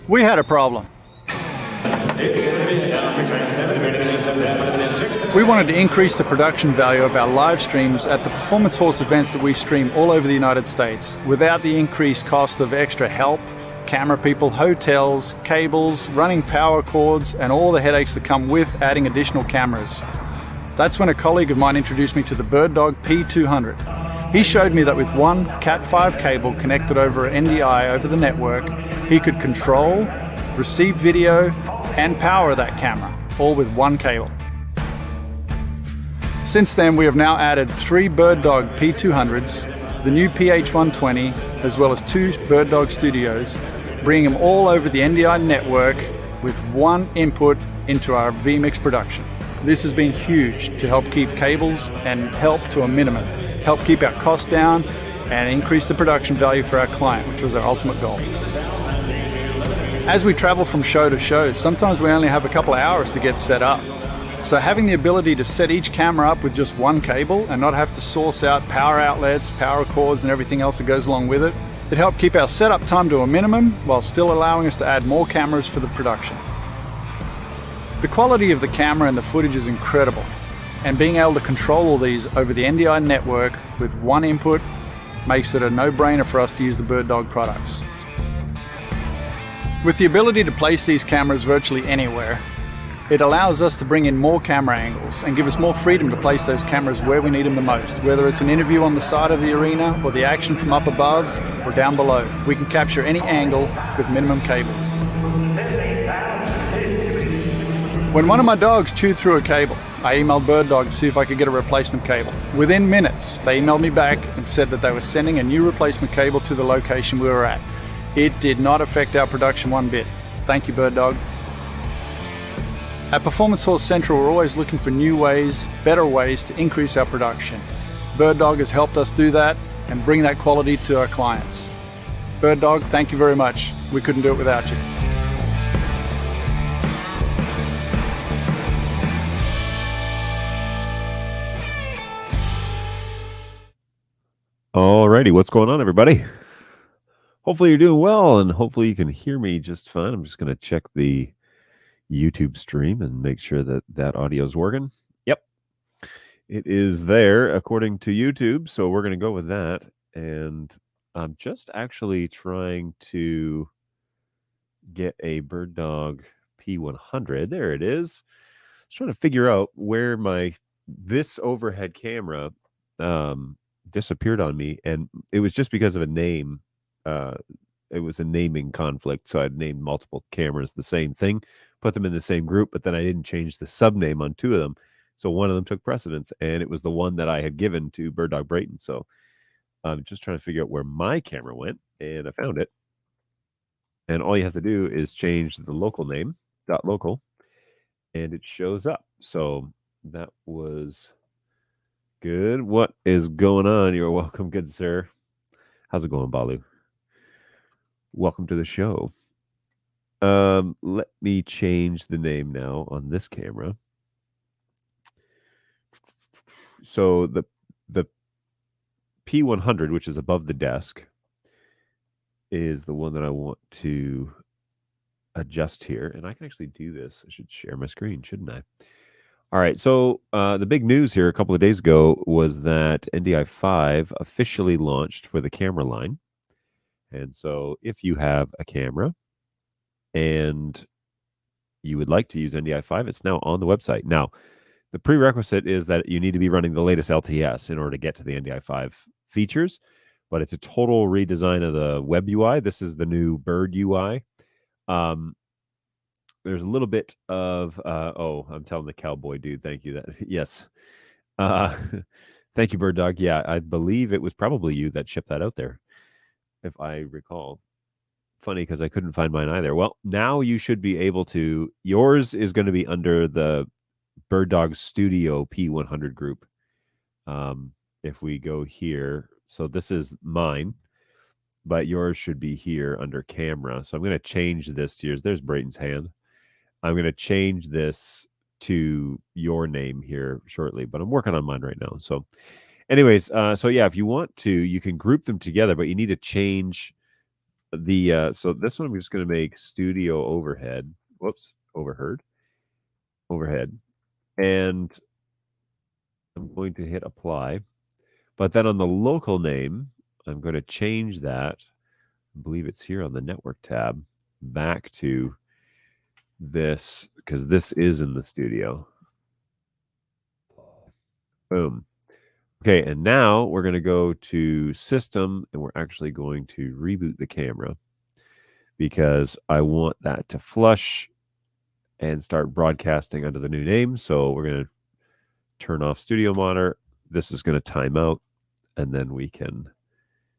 We had a problem. We wanted to increase the production value of our live streams at the performance horse events that we stream all over the United States without the increased cost of extra help, camera people, hotels, cables, running power cords, and all the headaches that come with adding additional cameras. That's when a colleague of mine introduced me to the BirdUI P400. He showed me that with one Cat5 cable connected over NDI over the network, he could control, receive video, and power that camera, all with one cable. Since then, we have now added 3 BirdUI P200s, the new PH120, as well as 2 BirdUI Studios, bringing them all over the NDI network with one input into our vMix production. This has been huge to help keep cables and help to a minimum, help keep our costs down and increase the production value for our client, which was our ultimate goal. As we travel from show to show, sometimes we only have a couple of hours to get set up. So having the ability to set each camera up with just one cable and not have to source out power outlets, power cords and everything else that goes along with it, it helped keep our setup time to a minimum while still allowing us to add more cameras for the production. The quality of the camera and the footage is incredible, and being able to control all these over the NDI network with one input makes it a no-brainer for us to use the BirdUI products. With the ability to place these cameras virtually anywhere, it allows us to bring in more camera angles and give us more freedom to place those cameras where we need them the most, whether it's an interview on the side of the arena or the action from up above or down below. We can capture any angle with minimum cables. When one of my dogs chewed through a cable, I emailed BirdUI to see if I could get a replacement cable. Within minutes, they emailed me back and said that they were sending a new replacement cable to the location we were at. It did not affect our production one bit. Thank you, BirdUI. At Performance Horse Central, we're always looking for new ways, better ways to increase our production. BirdUI has helped us do that and bring that quality to our clients. BirdUI, thank you very much. We couldn't do it without you. Alrighty, what's going on, everybody? Hopefully you're doing well, and hopefully you can hear me just fine. I'm just going to check the YouTube stream and make sure that that audio is working. Yep, it is there according to YouTube, so we're going to go with that. And I'm just actually trying to get a BirdUI P100. There it is. I was trying to figure out where this overhead camera disappeared on me, and it was just because of a name. It was a naming conflict, so I'd named multiple cameras the same thing, put them in the same group, but then I didn't change the subname on 2 of them, so one of them took precedence, and it was the one that I had given to BirdUI Brayton. So I'm just trying to figure out where my camera went, and I found it. And all you have to do is change the local name, .local, and it shows up. So that was good. What is going on? You're welcome, good sir. How's it going, Balu? Welcome to the show. Let me change the name now on this camera. So the P100, which is above the desk, is the one that I want to adjust here. And I can actually do this. I should share my screen, shouldn't I? All right, so the big news here a couple of days ago was that NDI5 officially launched for the camera line. And so if you have a camera and you would like to use NDI5, it's now on the website. Now, the prerequisite is that you need to be running the latest LTS in order to get to the NDI5 features, but it's a total redesign of the web UI. This is the new BirdUI. There's a little bit of, I'm telling the cowboy dude, thank you. Yes. Thank you, BirdUI. Yeah, I believe it was probably you that shipped that out there, if I recall. Funny, because I couldn't find mine either. Well, now you should be able to, yours is going to be under the BirdUI Studio P100 group. If we go here, so this is mine, but yours should be here under camera. So I'm going to change this to yours. There's Brayton's hand. I'm going to change this to your name here shortly, but I'm working on mine right now. So anyways, so yeah, if you want to, you can group them together, but you need to change So this one we're just going to make studio overhead. Whoops, overhead. And I'm going to hit apply. But then on the local name, I'm going to change that. I believe it's here on the network tab back to this, because this is in the studio. Boom. Okay, and now we're going to go to system, and we're actually going to reboot the camera because I want that to flush and start broadcasting under the new name. So we're going to turn off studio monitor. This is going to time out, and then we can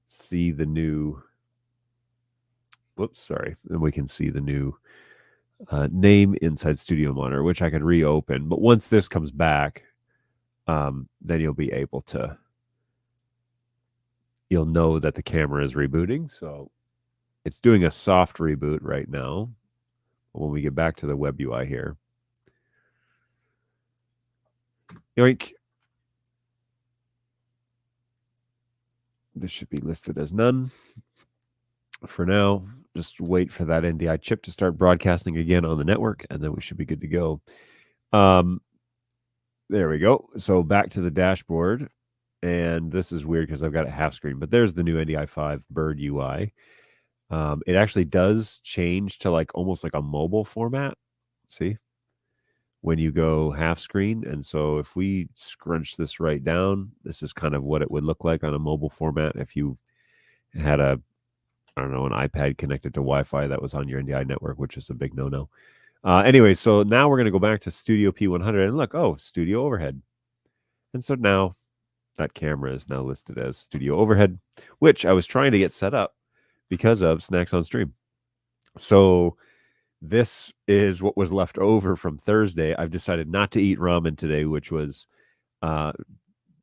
see the new, then we can see the new name inside studio monitor, which I could reopen. But once this comes back, then you'll be able to, you'll know that the camera is rebooting. So it's doing a soft reboot right now. When we get back to the web UI here, yoink. This should be listed as none. For now, just wait for that NDI chip to start broadcasting again on the network, and then we should be good to go. There we go. So back to the dashboard. And this is weird because I've got it half screen, but there's the new NDI5 BirdUI. It actually does change to like almost like a mobile format. See? When you go half screen. And so if we scrunch this right down, this is kind of what it would look like on a mobile format if you had an iPad connected to Wi-Fi that was on your NDI network, which is a big no-no. Anyway, so now we're going to go back to Studio P100 and look, studio overhead. And so now that camera is now listed as studio overhead, which I was trying to get set up because of Snacks on Stream. So this is what was left over from Thursday. I've decided not to eat ramen today, which was kind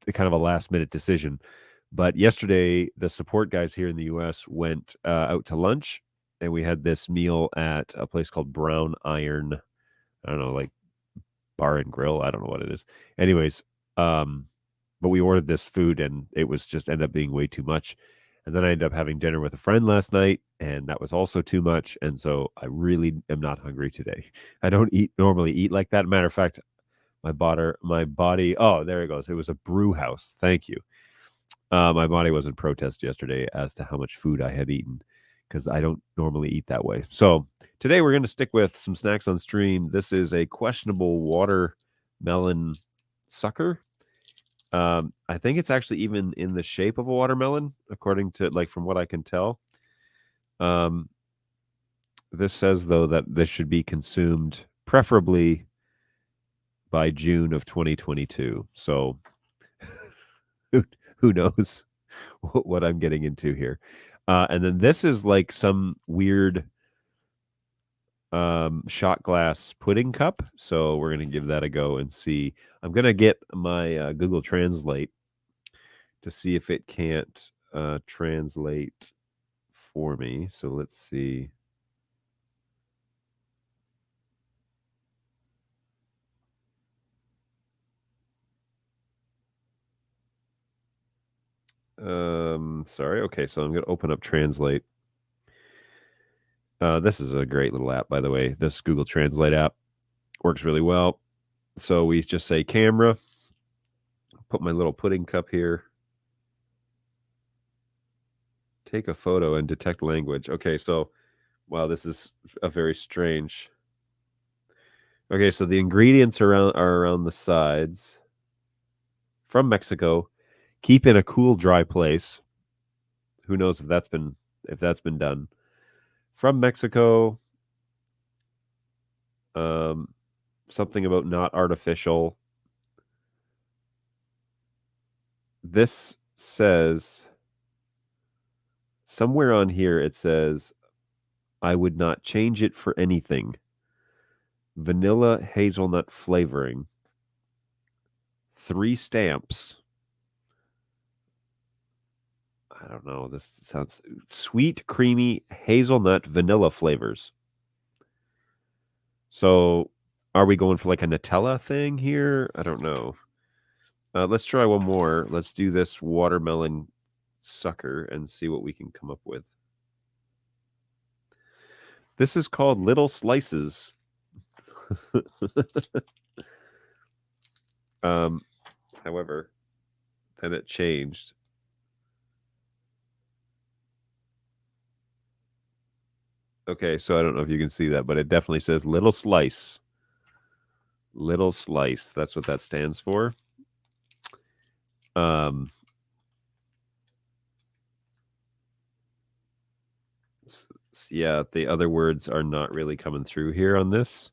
of a last-minute decision. But yesterday, the support guys here in the U.S. went out to lunch, and we had this meal at a place called Brown Iron. I don't know, like bar and grill. I don't know what it is. Anyways, but we ordered this food, and it was just ended up being way too much. And then I ended up having dinner with a friend last night, and that was also too much. And so I really am not hungry today. I don't normally eat like that. Matter of fact, my body. Oh, there it goes. It was a brew house. Thank you. My body was in protest yesterday as to how much food I had eaten because I don't normally eat that way. So today we're going to stick with some Snacks on Stream. This is a questionable watermelon sucker. I think it's actually even in the shape of a watermelon, according to from what I can tell. This says though that this should be consumed preferably by June of 2022. So who knows what I'm getting into here. And then this is like some weird shot glass pudding cup. So we're going to give that a go and see. I'm going to get my Google Translate to see if it can't translate for me. So let's see. Sorry. Okay, so I'm going to open up Translate. This is a great little app, by the way. This Google Translate app works really well. So we just say camera, put my little pudding cup here, take a photo and detect language. Okay, so, wow, this is a very strange. Okay, so the ingredients are around the sides. From Mexico, keep in a cool, dry place. Who knows if that's been done. From Mexico, something about not artificial. This says somewhere on here, it says, I would not change it for anything. Vanilla hazelnut flavoring. 3 stamps. I don't know. This sounds sweet, creamy, hazelnut, vanilla flavors. So are we going for like a Nutella thing here? I don't know. Let's try one more. Let's do this watermelon sucker and see what we can come up with. This is called Little Slices. However, then it changed. Okay, so I don't know if you can see that, but it definitely says Little Slice. Little Slice. That's what that stands for. Yeah, the other words are not really coming through here on this.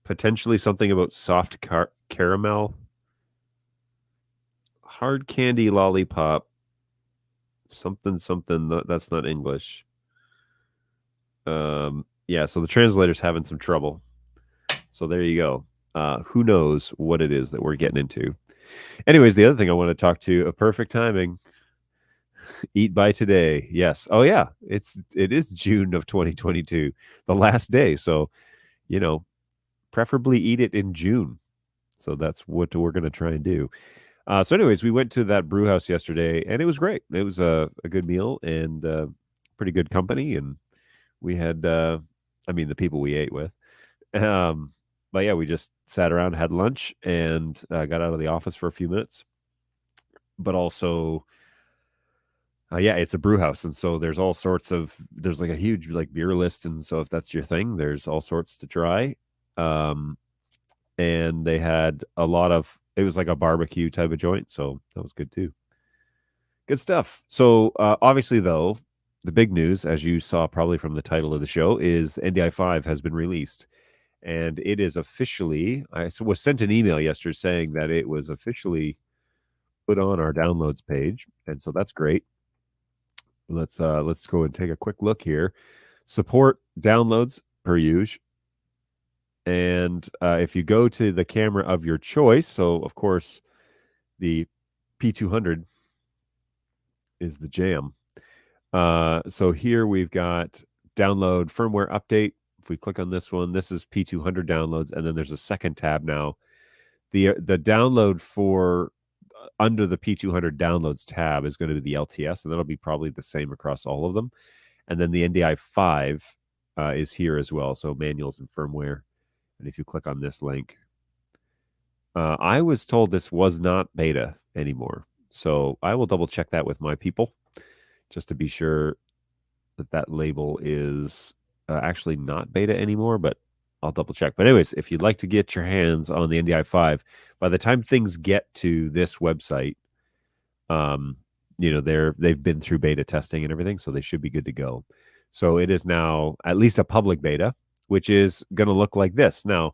Potentially something about soft caramel, hard candy lollipop, something. That's not English. Yeah, so the translator's having some trouble. So there you go. Who knows what it is that we're getting into. Anyways, the other thing I want to talk to, a perfect timing. Eat by today. Yes. Oh yeah. It is June of 2022, the last day. So, preferably eat it in June. So that's what we're going to try and do. So anyways, we went to that brew house yesterday and it was great. It was a good meal and pretty good company. And we had, the people we ate with. But yeah, we just sat around, had lunch, and got out of the office for a few minutes. But also, yeah, it's a brew house, and so there's all sorts of there's like a huge beer list, and so if that's your thing, there's all sorts to try. And they had a lot of it was like a barbecue type of joint, so that was good too. Good stuff. So obviously, though, the big news, as you saw probably from the title of the show, is NDI5 has been released. And it is officially, I was sent an email yesterday saying that it was officially put on our downloads page. And so that's great. Let's go and take a quick look here. Support downloads per usual. And if you go to the camera of your choice, so of course the P200 is the jam. So here we've got download firmware update. If we click on this one, this is P200 downloads, and then there's a second tab now. The download for under the P200 downloads tab is going to be the LTS, and that'll be probably the same across all of them. And then the NDI5 is here as well, so manuals and firmware. And if you click on this link, I was told this was not beta anymore, so I will double check that with my people just to be sure that label is actually not beta anymore, but I'll double check. But anyways, if you'd like to get your hands on the NDI5, by the time things get to this website, they've been through beta testing and everything, so they should be good to go. So it is now at least a public beta, which is going to look like this. Now,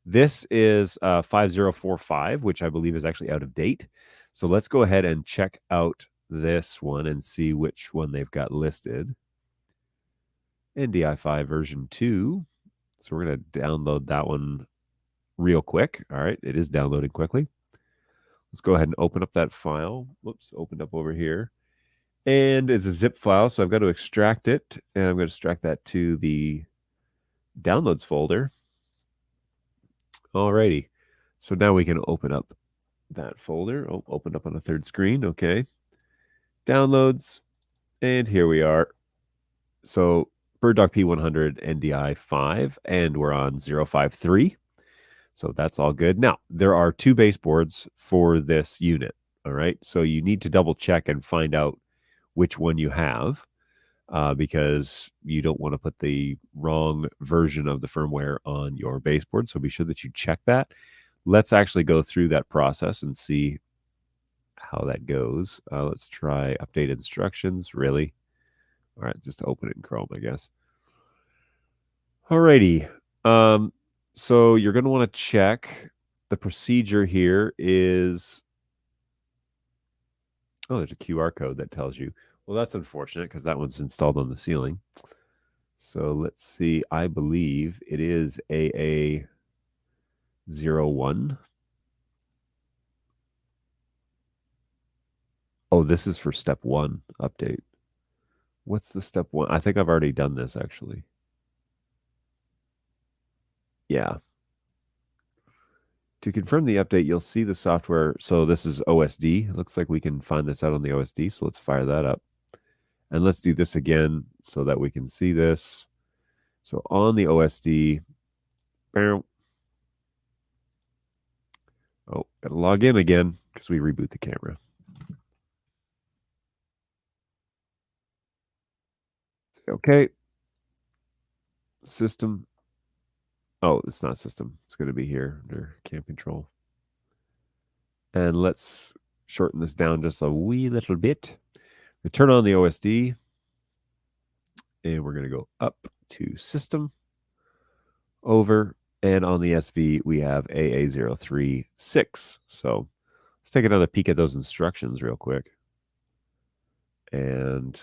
this is 5045, which I believe is actually out of date. So let's go ahead and check out this one and see which one they've got listed. NDI5 version 2. So we're going to download that one real quick. All right, it is downloading quickly. Let's go ahead and open up that file. Whoops, opened up over here. And it's a zip file, so I've got to extract it. And I'm going to extract that to the downloads folder. Alrighty. So now we can open up that folder. Oh, opened up on a third screen. Okay. Downloads. And here we are. So BirdDog P100 NDI5, and we're on 053. So that's all good. Now, there are two baseboards for this unit. All right. So you need to double check and find out which one you have because you don't want to put the wrong version of the firmware on your baseboard. So be sure that you check that. Let's actually go through that process and see how that goes. Let's try update instructions. Really? All right, just open it in Chrome, I guess. Alrighty. So you're going to want to check the procedure here is. Oh, there's a QR code that tells you. Well, that's unfortunate because that one's installed on the ceiling. So let's see. I believe it is AA01. Oh, this is for step 1 update. What's the step 1? I think I've already done this actually. Yeah. To confirm the update, you'll see the software. So this is OSD. It looks like we can find this out on the OSD. So let's fire that up. And let's do this again so that we can see this. So on the OSD, oh, got to log in again because we reboot the camera. Okay. System. Oh, it's not system. It's going to be here under cam control. And let's shorten this down just a wee little bit. We turn on the OSD. And we're going to go up to system, over, and on the SV, we have AA036. So let's take another peek at those instructions real quick and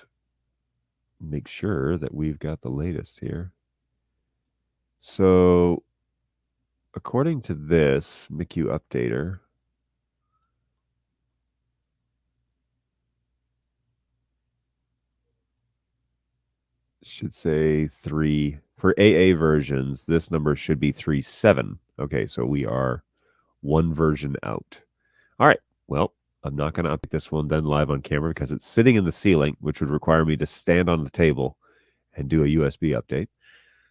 make sure that we've got the latest here. So according to this MICU updater, should say 3 for AA versions. This number should be 3.7. Okay, so we are one version out. All right, well, I'm not going to update this one then live on camera because it's sitting in the ceiling, which would require me to stand on the table and do a USB update.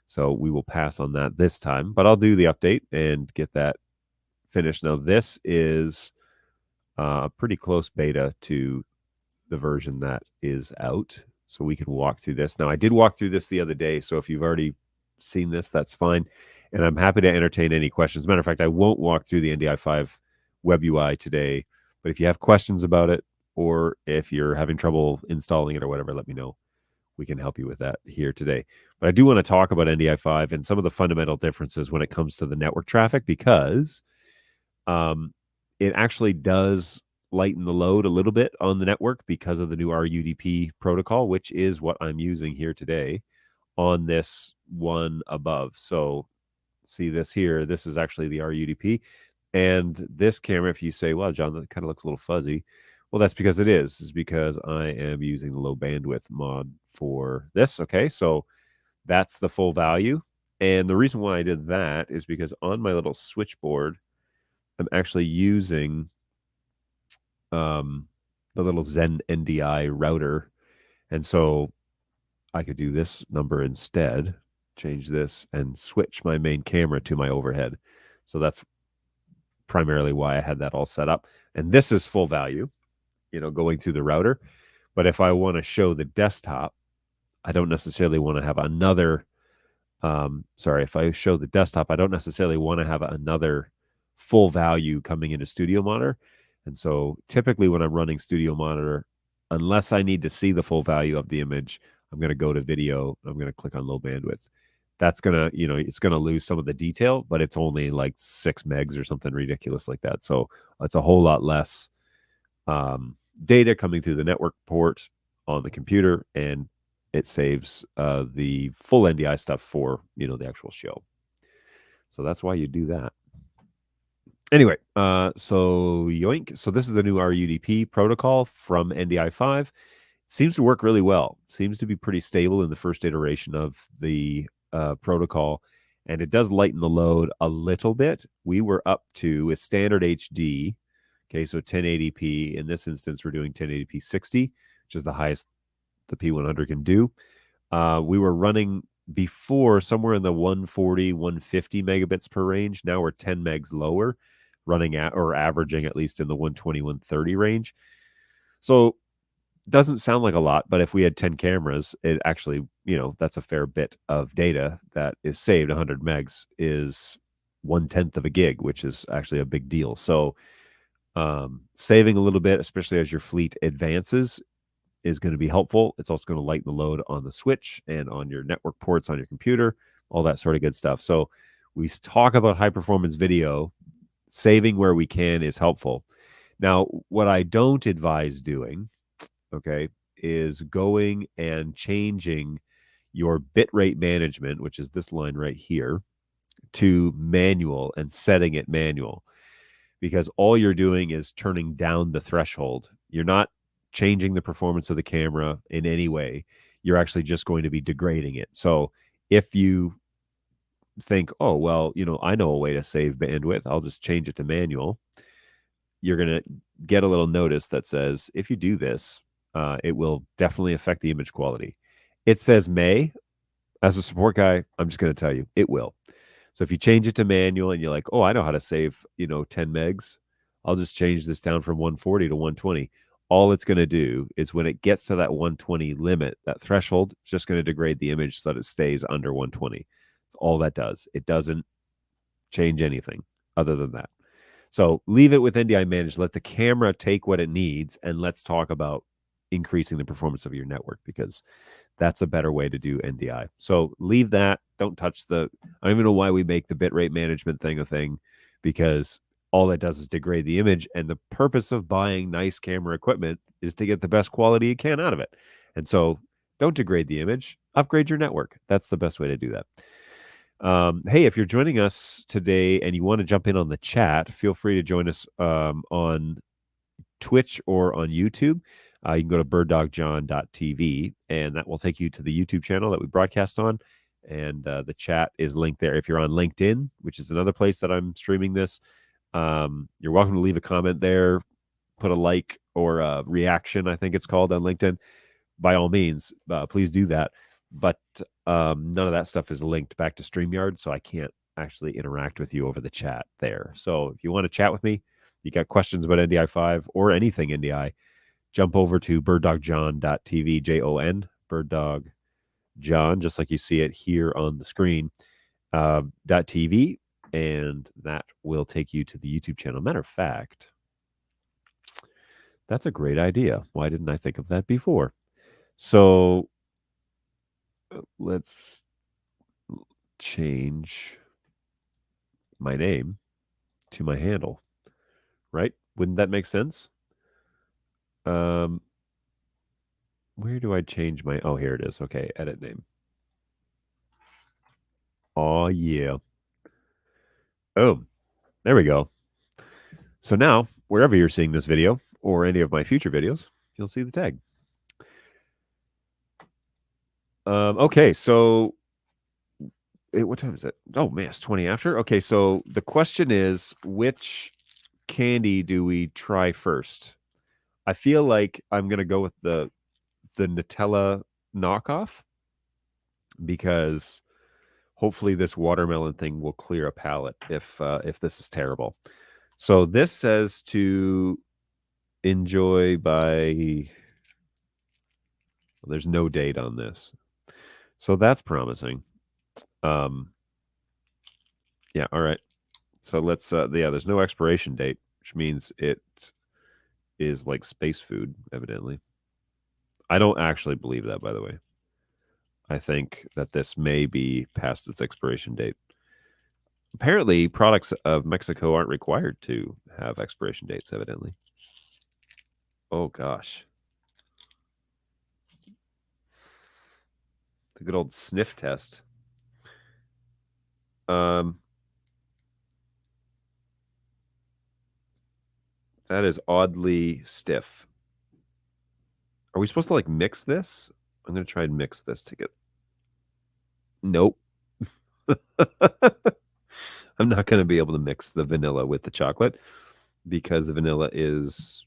So we will pass on that this time, but I'll do the update and get that finished. Now, this is a pretty close beta to the version that is out. So we can walk through this. Now, I did walk through this the other day. So if you've already seen this, that's fine. And I'm happy to entertain any questions. As a matter of fact, I won't walk through the NDI5 Web UI today. But if you have questions about it, or if you're having trouble installing it or whatever, let me know. We can help you with that here today. But I do want to talk about NDI5 and some of the fundamental differences when it comes to the network traffic, because it actually does lighten the load a little bit on the network because of the new RUDP protocol, which is what I'm using here today on this one above. So see this here, this is actually the RUDP. And this camera, if you say, well, John, that kind of looks a little fuzzy. Well, that's because it is. It's because I am using the low bandwidth mod for this. Okay, so that's the full value. And the reason why I did that is because on my little switchboard, I'm actually using the little Zen NDI router. And so I could do this number instead, change this, and switch my main camera to my overhead. So that's primarily why I had that all set up. And this is full value, going through the router. But if I want to show the desktop, I don't necessarily want to have another, if I show the desktop, I don't necessarily want to have another full value coming into Studio Monitor. And so typically when I'm running Studio Monitor, unless I need to see the full value of the image, I'm going to go to video. I'm going to click on low bandwidth. That's going to, it's going to lose some of the detail, but it's only like 6 megs or something ridiculous like that. So it's a whole lot less data coming through the network port on the computer, and it saves the full NDI stuff for, the actual show. So that's why you do that. Anyway, so yoink. So this is the new RUDP protocol from NDI5. It seems to work really well. It seems to be pretty stable in the first iteration of the protocol, and it does lighten the load a little bit. We were up to a standard HD. Okay, so 1080p. In this instance, we're doing 1080p 60, which is the highest the P100 can do. We were running before somewhere in the 140, 150 megabits per range. Now we're 10 megs lower, running at or averaging at least in the 120, 130 range. So doesn't sound like a lot, but if we had 10 cameras, it actually, that's a fair bit of data that is saved. 100 megs is 1/10 of a gig, which is actually a big deal. So saving a little bit, especially as your fleet advances, is going to be helpful. It's also going to lighten the load on the switch and on your network ports on your computer, all that sort of good stuff. So we talk about high performance video. Saving where we can is helpful. Now, what I don't advise doing, okay, is going and changing your bitrate management, which is this line right here, to manual and setting it manual, because all you're doing is turning down the threshold. You're not changing the performance of the camera in any way. You're actually just going to be degrading it. So if you think, oh, well, I know a way to save bandwidth, I'll just change it to manual, you're going to get a little notice that says, if you do this, it will definitely affect the image quality. It says may. As a support guy, I'm just going to tell you, it will. So if you change it to manual and you're like, oh, I know how to save, 10 megs, I'll just change this down from 140 to 120. All it's going to do is when it gets to that 120 limit, that threshold, it's just going to degrade the image so that it stays under 120. That's all that does. It doesn't change anything other than that. So leave it with NDI managed. Let the camera take what it needs, and let's talk about increasing the performance of your network, because that's a better way to do NDI. So leave that. Don't touch I don't even know why we make the bitrate management thing a thing, because all that does is degrade the image. And the purpose of buying nice camera equipment is to get the best quality you can out of it. And so don't degrade the image, upgrade your network. That's the best way to do that. Hey, if you're joining us today and you want to jump in on the chat, feel free to join us on Twitch or on YouTube. You can go to birddogjohn.tv, and that will take you to the YouTube channel that we broadcast on. And the chat is linked there. If you're on LinkedIn, which is another place that I'm streaming this, you're welcome to leave a comment there, put a like or a reaction, I think it's called on LinkedIn. By all means, please do that. But none of that stuff is linked back to StreamYard, so I can't actually interact with you over the chat there. So if you want to chat with me, you got questions about NDI5 or anything NDI, jump over to birddogjohn.tv, Jon, birddog John, just like you see it here on the screen, .tv, and that will take you to the YouTube channel. Matter of fact, that's a great idea. Why didn't I think of that before? So let's change my name to my handle, right? Wouldn't that make sense? Where do I change my... Oh, here it is. Okay, edit name. Oh, yeah. Oh, there we go. So now, wherever you're seeing this video or any of my future videos, you'll see the tag. Okay, so what time is it? Oh, man, it's 20 after. Okay, so the question is, which candy do we try first? I feel like I'm going to go with the Nutella knockoff, because hopefully this watermelon thing will clear a palate if this is terrible. So this says to enjoy by... Well, there's no date on this, so that's promising. Yeah, all right. So let's yeah, there's no expiration date, which means it is like space food, evidently. I don't actually believe that, by the way. I think that this may be past its expiration date. Apparently, products of Mexico aren't required to have expiration dates, evidently. Oh, gosh. The good old sniff test. That is oddly stiff. Are we supposed to like mix this? I'm going to try and mix this to get... Nope. I'm not going to be able to mix the vanilla with the chocolate, because the vanilla is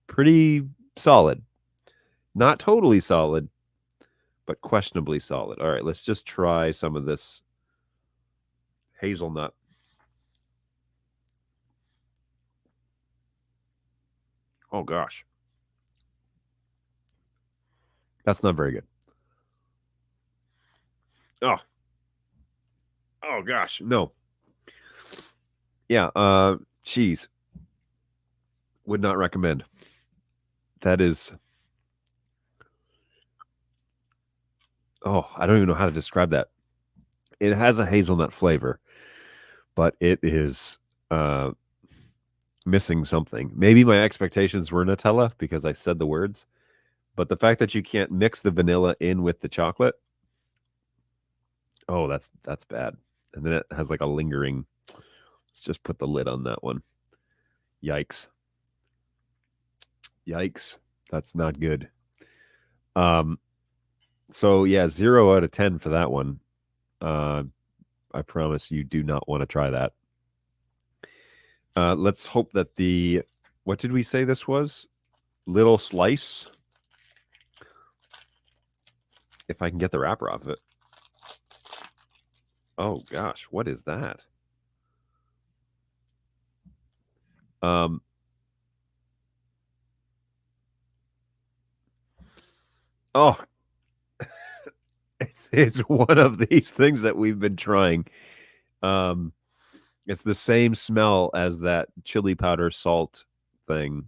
pretty solid. Not totally solid, but questionably solid. All right, let's just try some of this hazelnut. Oh, gosh. That's not very good. Oh, gosh. No. Yeah, cheese. Would not recommend. That is... Oh, I don't even know how to describe that. It has a hazelnut flavor, but it is missing something. Maybe my expectations were Nutella because I said the words, but the fact that you can't mix the vanilla in with the chocolate, oh, that's bad. And then it has like a lingering... Let's just put the lid on that one. Yikes. Yikes. That's not good. So yeah, 0 out of 10 for that one. I promise you do not want to try that. Let's hope that the... What did we say this was? Little slice. if I can get the wrapper off of it. Oh gosh, what is that? Oh, it's one of these things that we've been trying. It's the same smell as that chili powder salt thing.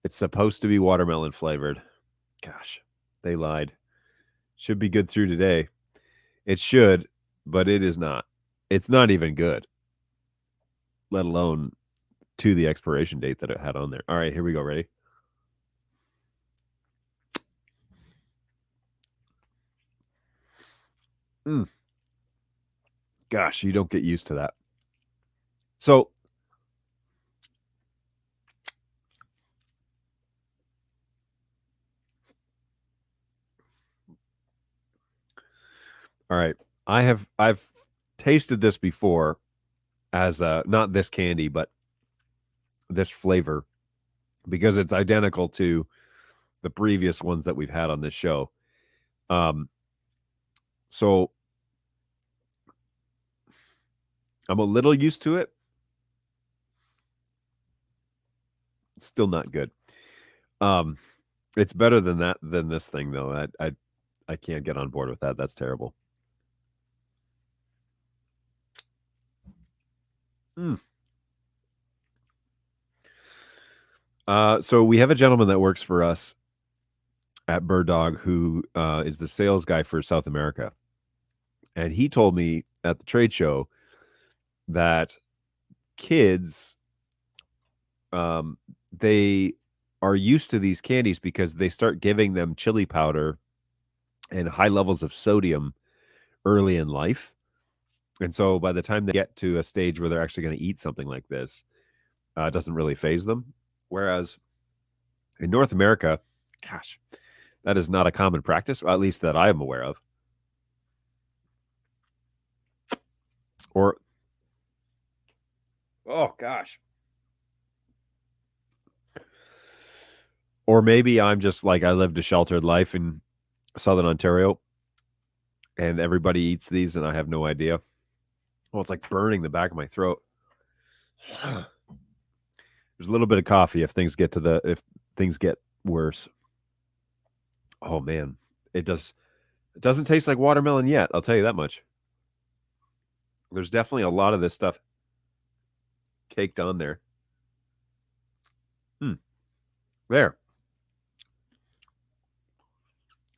It's supposed to be watermelon flavored. Gosh, they lied. Should be good through today. It should, but it is not. It's not even good, let alone to the expiration date that it had on there. All right, here we go. Ready? Gosh, you don't get used to that. So, all right, I've tasted this before as not this candy, but this flavor, because it's identical to the previous ones that we've had on this show. So I'm a little used to it. Still not good. It's better than this thing though. I can't get on board with that. That's terrible. So we have a gentleman that works for us at BirdDog who is the sales guy for South America. And he told me at the trade show that kids, they are used to these candies because they start giving them chili powder and high levels of sodium early in life. And so by the time they get to a stage where they're actually going to eat something like this, it doesn't really faze them. Whereas in North America, gosh, that is not a common practice, or at least that I am aware of. Oh gosh. Or maybe I'm just like, I lived a sheltered life in Southern Ontario and everybody eats these and I have no idea. Well, it's like burning the back of my throat. There's a little bit of coffee if things get worse. Oh man, it doesn't taste like watermelon yet, I'll tell you that much. There's definitely a lot of this stuff caked on there. There.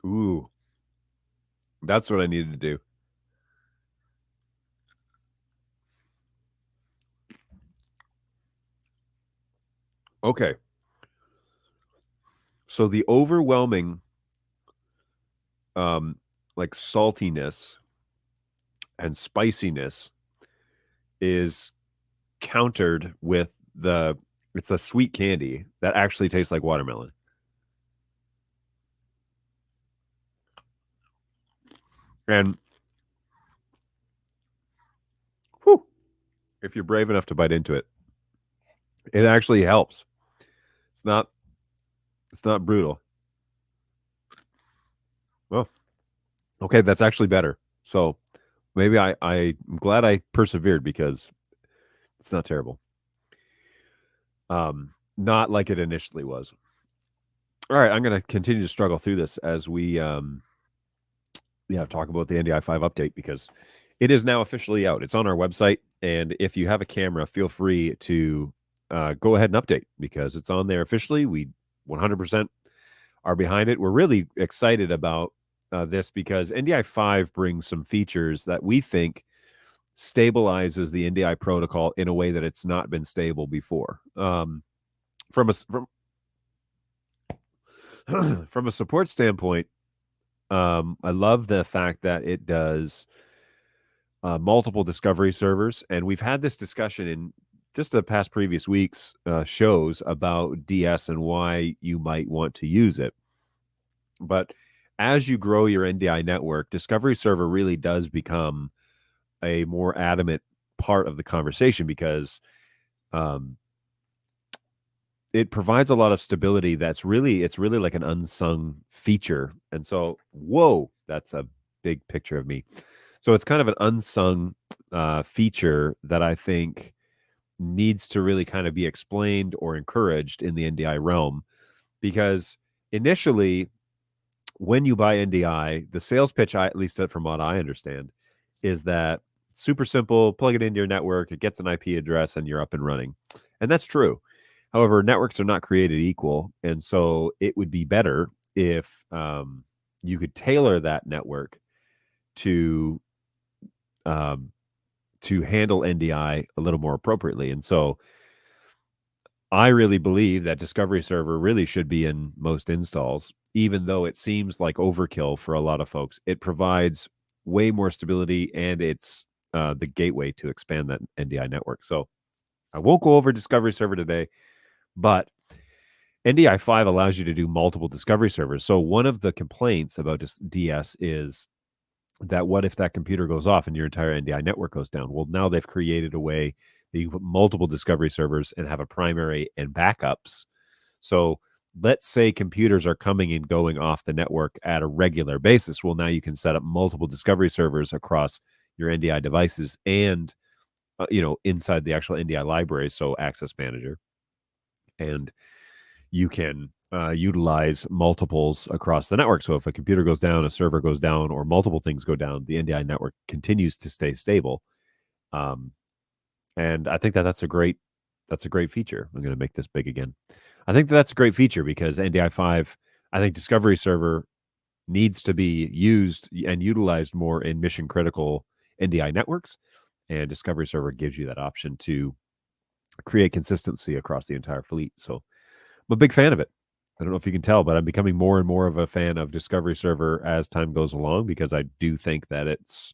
Ooh. That's what I needed to do. Okay. So the overwhelming like saltiness and spiciness is countered with it's a sweet candy that actually tastes like watermelon. And whew, if you're brave enough to bite into it, it actually helps. It's not brutal. Well, okay, that's actually better. So maybe I'm glad I persevered because it's not terrible. Not like it initially was. All right, I'm going to continue to struggle through this as we talk about the NDI5 update because it is now officially out. It's on our website, and if you have a camera, feel free to go ahead and update because it's on there officially. We 100% are behind it. We're really excited about this because NDI5 brings some features that we think stabilizes the NDI protocol in a way that it's not been stable before. From a support standpoint, I love the fact that it does multiple discovery servers, and we've had this discussion in just the past previous weeks shows about DS and why you might want to use it. But as you grow your NDI network, discovery server really does become a more adamant part of the conversation because it provides a lot of stability. It's really like an unsung feature. And so, whoa, that's a big picture of me. So it's kind of an unsung feature that I think needs to really kind of be explained or encouraged in the NDI realm, because initially, when you buy NDI, the sales pitch, at least from what I understand, is that super simple, plug it into your network, it gets an IP address, and you're up and running. And that's true. However, networks are not created equal. And so it would be better if you could tailor that network to handle NDI a little more appropriately. And so I really believe that Discovery Server really should be in most installs, even though it seems like overkill for a lot of folks. It provides way more stability, and it's the gateway to expand that NDI network. So I won't go over Discovery Server today, but NDI5 allows you to do multiple Discovery servers. So one of the complaints about DS is that what if that computer goes off and your entire NDI network goes down? Well, now they've created a way that you can put multiple Discovery servers and have a primary and backups. So let's say computers are coming and going off the network at a regular basis. Well, now you can set up multiple Discovery servers across your NDI devices and inside the actual NDI library, so Access Manager. And you can utilize multiples across the network. So if a computer goes down, a server goes down, or multiple things go down, the NDI network continues to stay stable. And I think that's a great feature. I'm going to make this big again. I think that's a great feature because NDI5, I think Discovery Server needs to be used and utilized more in mission critical NDI networks. And Discovery Server gives you that option to create consistency across the entire fleet. So I'm a big fan of it. I don't know if you can tell, but I'm becoming more and more of a fan of Discovery Server as time goes along, because I do think that it's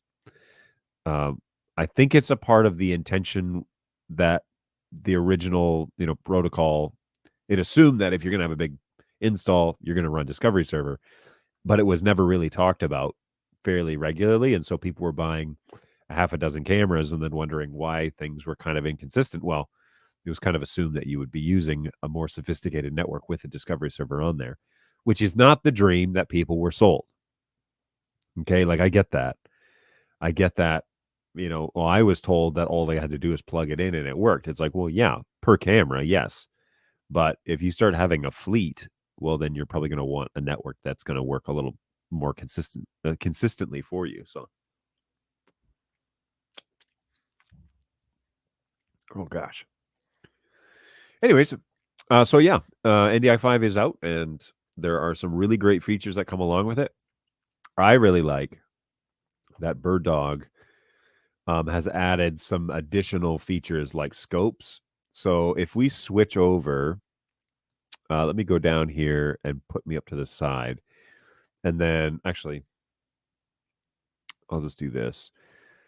I think it's a part of the intention that the original, protocol, it assumed that if you're going to have a big install, you're going to run Discovery Server, but it was never really talked about fairly regularly. And so people were buying a half a dozen cameras and then wondering why things were kind of inconsistent. Well, it was kind of assumed that you would be using a more sophisticated network with a Discovery Server on there, which is not the dream that people were sold. Okay, like I get that. Well, I was told that all they had to do is plug it in and it worked. It's like, well, yeah, per camera, yes. But if you start having a fleet, well, then you're probably going to want a network that's going to work a little more consistently for you. So, oh gosh. Anyways, so yeah, NDI5 is out, and there are some really great features that come along with it. I really like that BirdDog has added some additional features like scopes. So if we switch over, let me go down here and put me up to the side. And then actually, I'll just do this.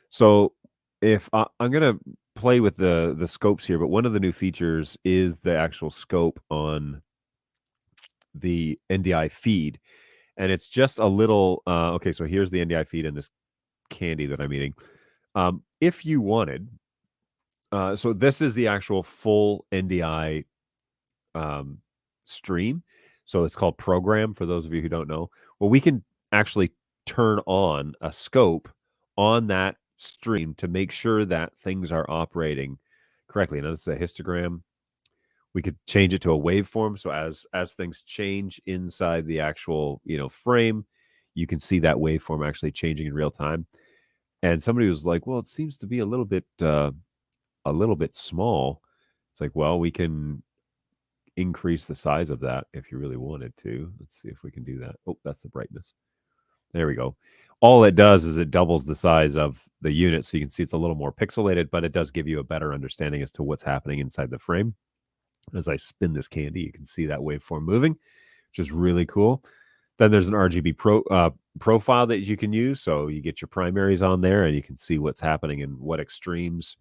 So if I'm going to play with the scopes here, but one of the new features is the actual scope on the NDI feed. And it's just a little, okay, so here's the NDI feed in this candy that I'm eating. If you wanted, so this is the actual full NDI stream. So it's called program for those of you who don't know. Well, we can actually turn on a scope on that stream to make sure that things are operating correctly. Now, this is a histogram. We could change it to a waveform. So as things change inside the actual, frame, you can see that waveform actually changing in real time. And somebody was like, well, it seems to be a little bit small. It's like, well, we can increase the size of that if you really wanted to. Let's see if we can do that. Oh, that's the brightness. There we go. All it does is it doubles the size of the unit. So you can see it's a little more pixelated, but it does give you a better understanding as to what's happening inside the frame. As I spin this candy, you can see that waveform moving, which is really cool. Then there's an RGB profile that you can use. So you get your primaries on there and you can see what's happening and what extremes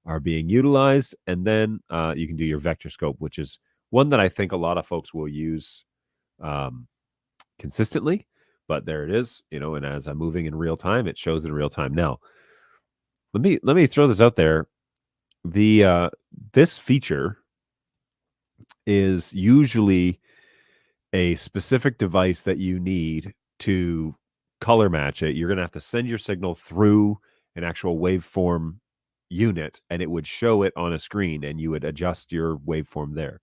are being utilized. And then you can do your vector scope, which is one that I think a lot of folks will use consistently. But there it is, and as I'm moving in real time, it shows in real time. Now, let me throw this out there. This feature is usually a specific device that you need to color match it. You're going to have to send your signal through an actual waveform unit, and it would show it on a screen, and you would adjust your waveform there.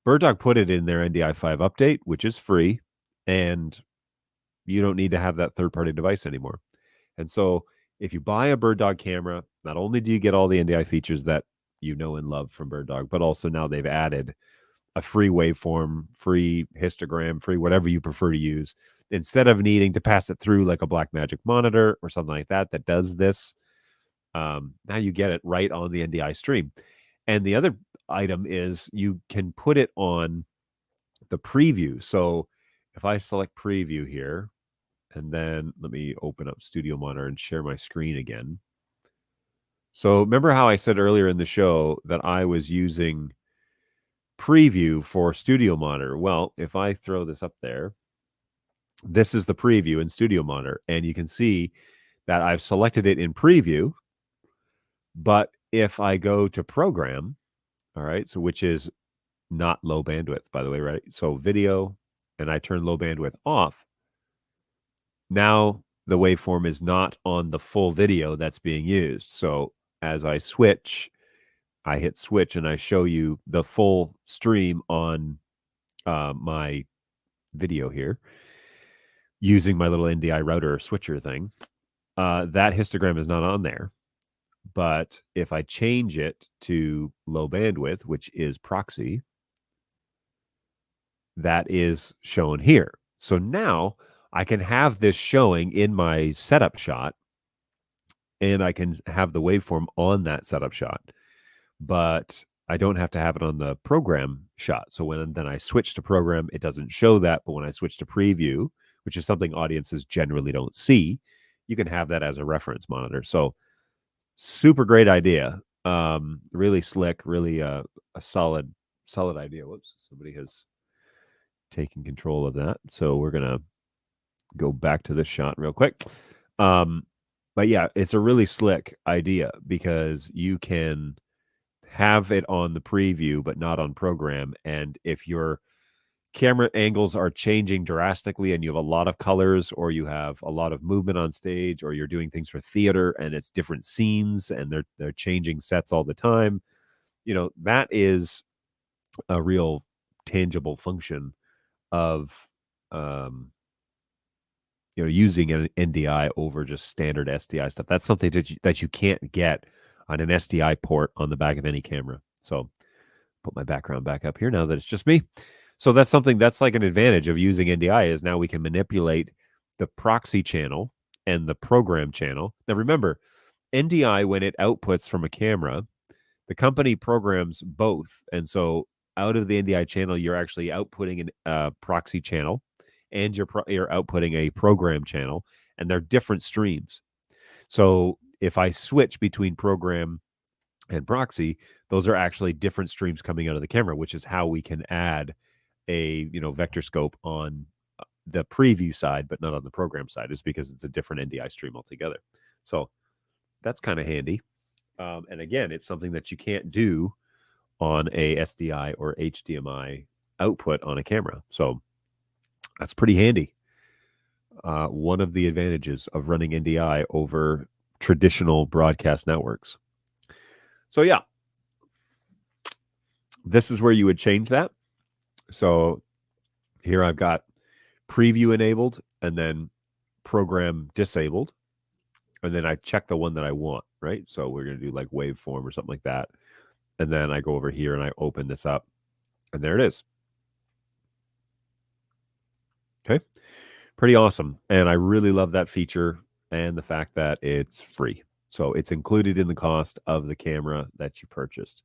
BirdDog put it in their NDI5 update, which is free, and you don't need to have that third-party device anymore. And so if you buy a BirdDog camera, not only do you get all the NDI features that you know and love from BirdDog, but also now they've added a free waveform, free histogram, free whatever you prefer to use. Instead of needing to pass it through like a Blackmagic monitor or something like that that does this, now you get it right on the NDI stream. And the other item is you can put it on the preview. So if I select preview here, and then let me open up Studio Monitor and share my screen again. So remember how I said earlier in the show that I was using preview for Studio Monitor? Well, if I throw this up there, this is the preview in Studio Monitor, and you can see that I've selected it in preview. But if I go to program, all right, so which is not low bandwidth, by the way, right? So video, and I turn low bandwidth off. Now the waveform is not on the full video that's being used. So as I switch, I hit switch and I show you the full stream on my video here using my little NDI router switcher thing. That histogram is not on there. But if I change it to low bandwidth, which is proxy, that is shown here. So now I can have this showing in my setup shot, and I can have the waveform on that setup shot, but I don't have to have it on the program shot. So when then I switch to program, it doesn't show that. But when I switch to preview, which is something audiences generally don't see, you can have that as a reference monitor. So super great idea. Really slick, really a solid idea. Whoops, somebody has taken control of that. So we're going to go back to this shot real quick. But yeah, it's a really slick idea because you can have it on the preview, but not on program. And if your camera angles are changing drastically and you have a lot of colors, or you have a lot of movement on stage, or you're doing things for theater and it's different scenes and they're changing sets all the time, you know, that is a real tangible function of you know, using an NDI over just standard SDI stuff. That's something that you can't get on an SDI port on the back of any camera. So put my background back up here now that it's just me. So that's something that's like an advantage of using NDI, is now we can manipulate the proxy channel and the program channel. Now remember, NDI, when it outputs from a camera, the company programs both. And so out of the NDI channel, you're actually outputting a proxy channel, and you're outputting a program channel, and they're different streams. So if I switch between program and proxy, those are actually different streams coming out of the camera, which is how we can add a, you know, vector scope on the preview side, but not on the program side, is because it's a different NDI stream altogether. So that's kind of handy. And again, it's something that you can't do on a SDI or HDMI output on a camera. So that's pretty handy. One of the advantages of running NDI over traditional broadcast networks. So yeah, this is where you would change that. So here I've got preview enabled and then program disabled. And then I check the one that I want, right? So we're going to do like waveform or something like that. And then I go over here and I open this up, and there it is. Okay. Pretty awesome. And I really love that feature and the fact that it's free. So it's included in the cost of the camera that you purchased.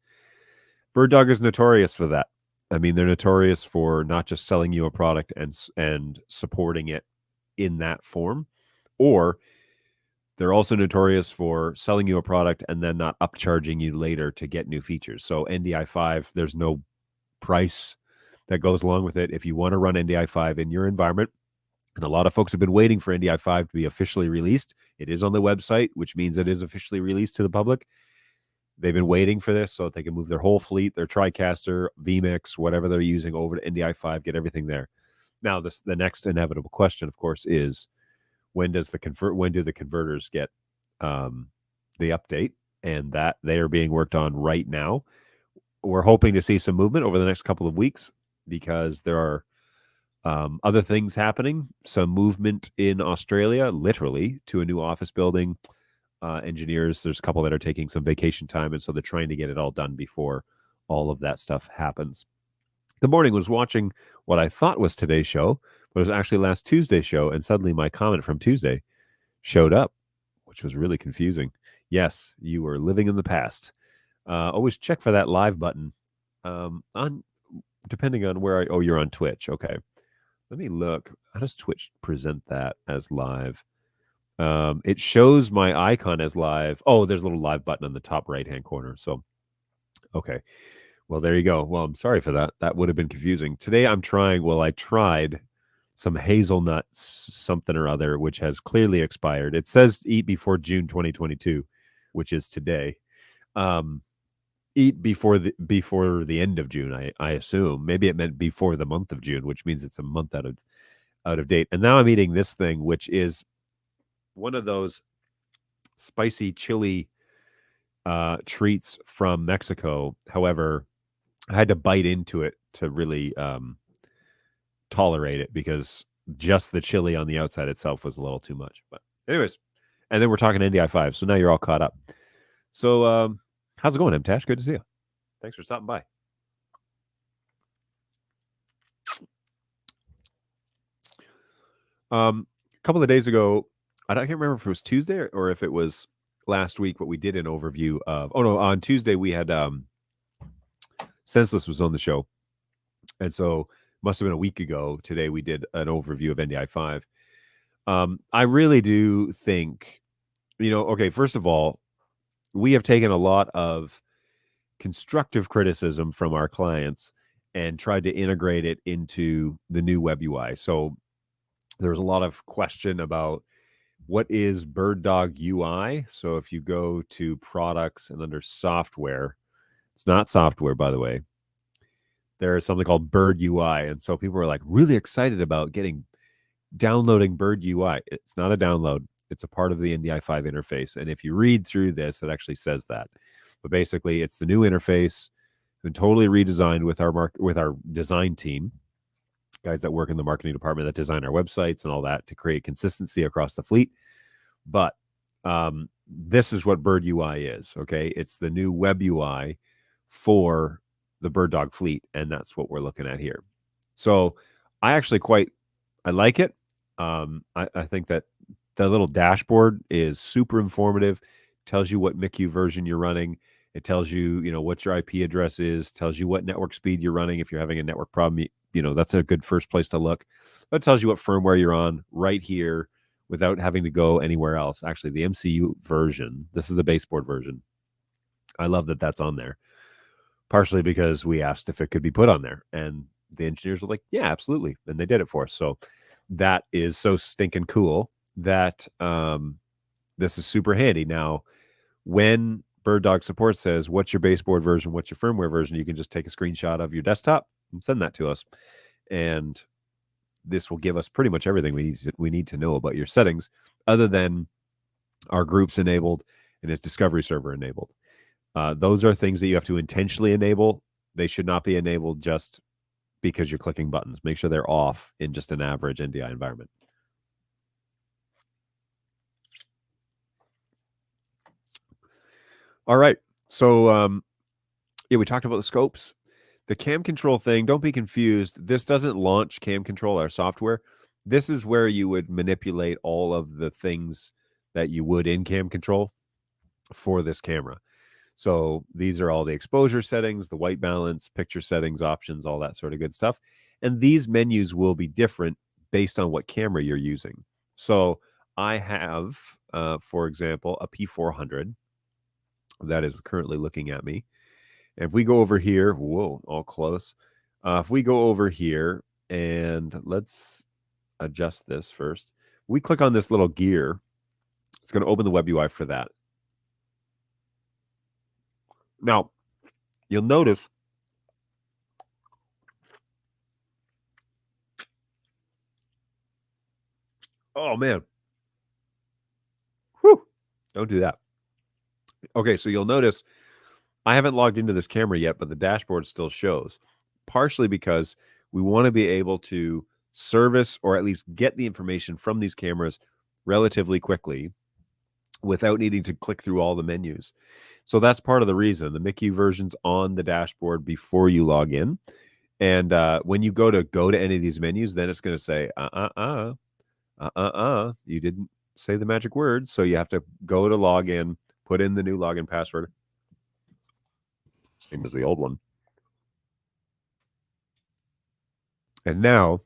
BirdDog is notorious for that. I mean, they're notorious for not just selling you a product and supporting it in that form, or they're also notorious for selling you a product and then not upcharging you later to get new features. So NDI5, there's no price that goes along with it. If you want to run NDI5 in your environment, and a lot of folks have been waiting for NDI5 to be officially released. It is on the website, which means it is officially released to the public. They've been waiting for this so that they can move their whole fleet, their TriCaster, vMix, whatever they're using, over to NDI5, get everything there. Now, the next inevitable question, of course, is when do the converters get the update? And that they are being worked on right now. We're hoping to see some movement over the next couple of weeks because there are other things happening. Some movement in Australia, literally, to a new office building. Engineers, there's a couple that are taking some vacation time, and so they're trying to get it all done before all of that stuff happens. Good morning. Was watching what I thought was today's show, but it was actually last Tuesday's show, and suddenly my comment from Tuesday showed up, which was really confusing. Yes, you were living in the past. Always check for that live button. Depending on where you're on Twitch. Okay. Let me look. How does Twitch present that as live? It shows my icon as live. Oh, there's a little live button on the top right-hand corner. So, okay. Well, there you go. Well, I'm sorry for that. That would have been confusing. Today I'm trying, I tried some hazelnuts something or other, which has clearly expired. It says eat before June 2022, which is today. Eat before the end of June, I assume. Maybe it meant before the month of June, which means it's a month out of date. And now I'm eating this thing, which is one of those spicy chili treats from Mexico. However, I had to bite into it to really tolerate it because just the chili on the outside itself was a little too much. But anyways, and then we're talking NDI5, so now you're all caught up. So how's it going, M-Tash? Good to see you. Thanks for stopping by. A couple of days ago, I can't remember if it was Tuesday or if it was last week, but we did an overview of, on Tuesday we had Senseless was on the show. And so must have been a week ago. Today we did an overview of NDI5. I really do think, okay, first of all, we have taken a lot of constructive criticism from our clients and tried to integrate it into the new web UI. So there was a lot of question about what is BirdDog UI. So if you go to products and under software, it's not software, by the way, there is something called BirdUI. And so people were like really excited about downloading BirdUI. It's not a download. It's a part of the NDI5 interface. And if you read through this, it actually says that. But basically, it's the new interface, been totally redesigned with our design team, guys that work in the marketing department that design our websites and all that to create consistency across the fleet. But this is what BirdUI is, okay? It's the new web UI for the BirdDog fleet, and that's what we're looking at here. So I like it. I think that the little dashboard is super informative, tells you what MICU version you're running. It tells you, what your IP address is, tells you what network speed you're running. If you're having a network problem, that's a good first place to look. But it tells you what firmware you're on right here without having to go anywhere else. Actually, the MCU version, this is the baseboard version. I love that that's on there, partially because we asked if it could be put on there. And the engineers were like, yeah, absolutely. And they did it for us. So that is so stinking cool that this is super handy. Now, when BirdDog support says, what's your baseboard version, what's your firmware version, you can just take a screenshot of your desktop and send that to us. And this will give us pretty much everything we need to know about your settings, other than our groups enabled and its discovery server enabled. Those are things that you have to intentionally enable. They should not be enabled just because you're clicking buttons. Make sure they're off in just an average NDI environment. All right. So, we talked about the scopes. The cam control thing, don't be confused. This doesn't launch cam control, our software. This is where you would manipulate all of the things that you would in cam control for this camera. So these are all the exposure settings, the white balance, picture settings, options, all that sort of good stuff. And these menus will be different based on what camera you're using. So I have, for example, a P400 that is currently looking at me. And if we go over here, whoa, all close. If we go over here and let's adjust this first. We click on this little gear. It's going to open the web UI for that. Now, you'll notice oh man. Whew. Don't do that. Okay, so you'll notice I haven't logged into this camera yet, but the dashboard still shows. Partially because we want to be able to service or at least get the information from these cameras relatively quickly without needing to click through all the menus. So that's part of the reason. The MICU version's on the dashboard before you log in. And when you go to any of these menus, then it's going to say, you didn't say the magic word. So you have to go to log in, put in the new login password. Same as the old one. And now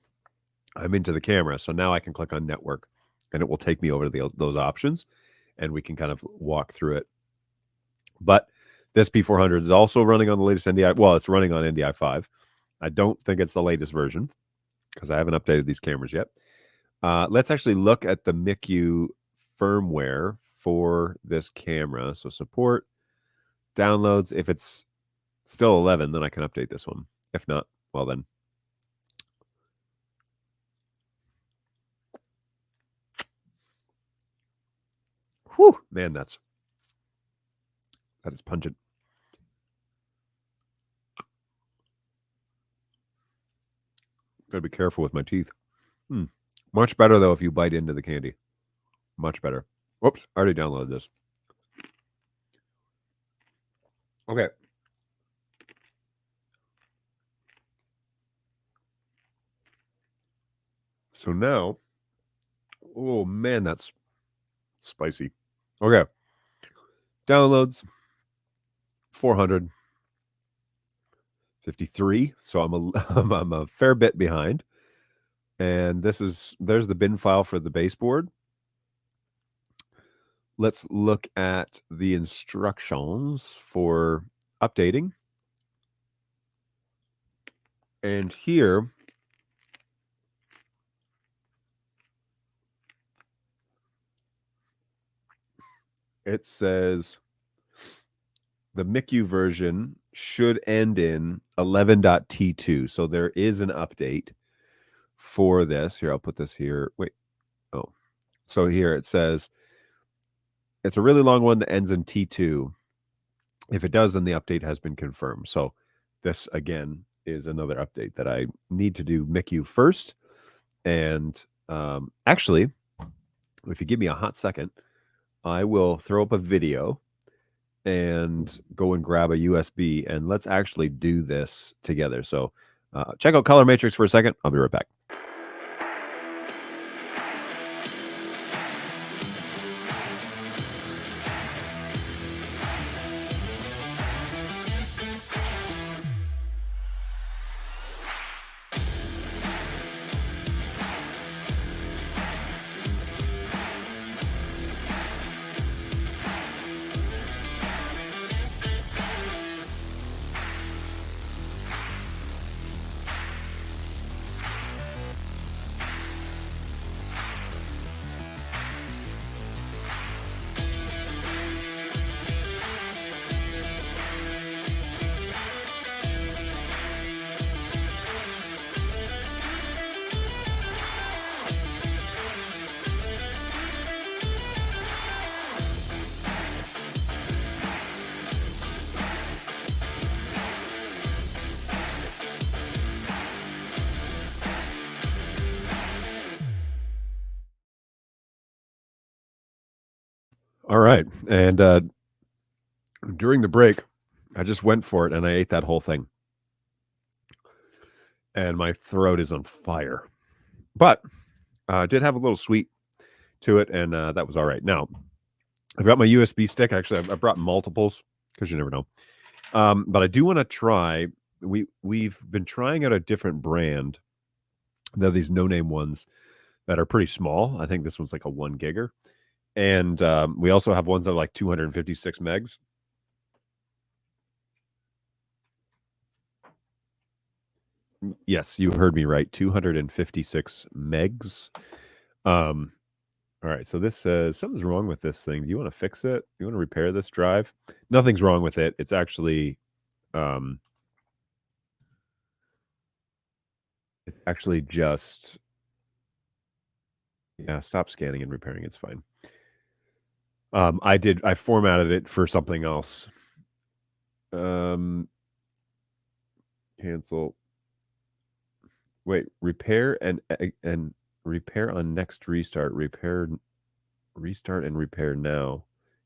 I'm into the camera. So now I can click on network and it will take me over to those options and we can kind of walk through it. But this P400 is also running on the latest NDI. Well, it's running on NDI5. I don't think it's the latest version because I haven't updated these cameras yet. Let's actually look at the MICU firmware for this camera. So support, downloads. If it's still 11, then I can update this one. If not, well then. Whew, man, that is pungent. Gotta be careful with my teeth. Much better though if you bite into the candy. Much better. Whoops, I already downloaded this. Okay. So now, oh man, that's spicy. Okay. Downloads 453. So I'm a fair bit behind. And there's the bin file for the baseboard. Let's look at the instructions for updating. And here it says the MICU version should end in 11.T2. So there is an update for this. Here, I'll put this here. Wait. Oh. So here it says it's a really long one that ends in T2. If it does, then the update has been confirmed. So this, again, is another update that I need to do MICU first. And actually, if you give me a hot second, I will throw up a video and go and grab a USB, and let's actually do this together. So check out Color Matrix for a second. I'll be right back. All right. And during the break, I just went for it and I ate that whole thing. And my throat is on fire. But I did have a little sweet to it, and that was all right. Now, I've got my USB stick. Actually, I brought multiples because you never know. But I do want to try. We've been trying out a different brand. They're these no-name ones that are pretty small. I think this one's like a 1 gigger. And we also have ones that are like 256 megs. Yes, you heard me right. 256 megs. All right, so this says something's wrong with this thing. Do you want to fix it? You want to repair this drive? Nothing's wrong with it. It's actually just stop scanning and repairing. It's fine. I formatted it for something else. Cancel. Wait, repair and repair on next restart. Restart and repair now.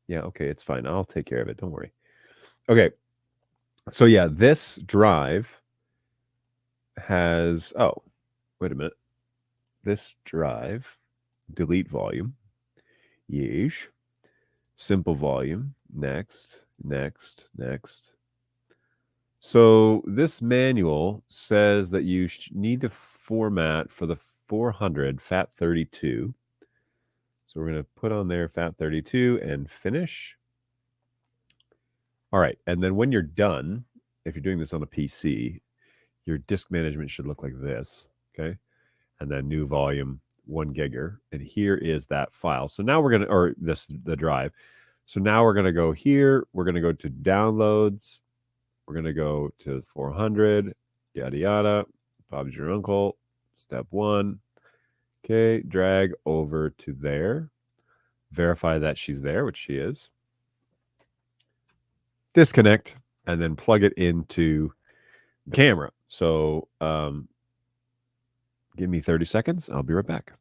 Yeah, okay, it's fine. I'll take care of it. Don't worry. Okay. So yeah, this drive has wait a minute. This drive, delete volume. Yeesh. Simple volume. Next. So this manual says that you need to format for the 400 FAT32. So we're going to put on there FAT32 and finish. All right. And then when you're done, if you're doing this on a PC, your disk management should look like this. Okay. And then new volume 1 gigger. And here is that file. So now we're going to, the drive. So now we're going to go here. We're going to go to downloads. We're going to go to 400, yada, yada. Bob's your uncle. Step 1. Okay. Drag over to there. Verify that she's there, which she is. Disconnect and then plug it into the camera. So give me 30 seconds. I'll be right back.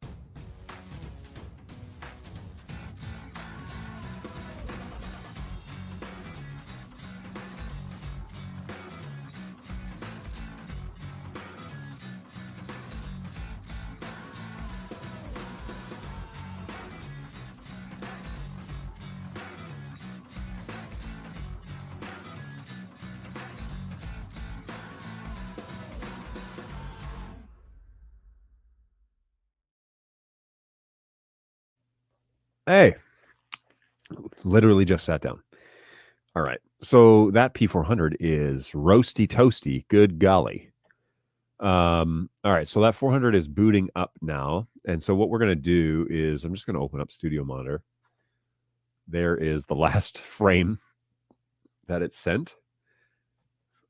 Hey, literally just sat down. All right. So that P400 is roasty toasty. Good golly. All right. So that 400 is booting up now. And so what we're going to do is I'm just going to open up Studio Monitor. There is the last frame that it sent.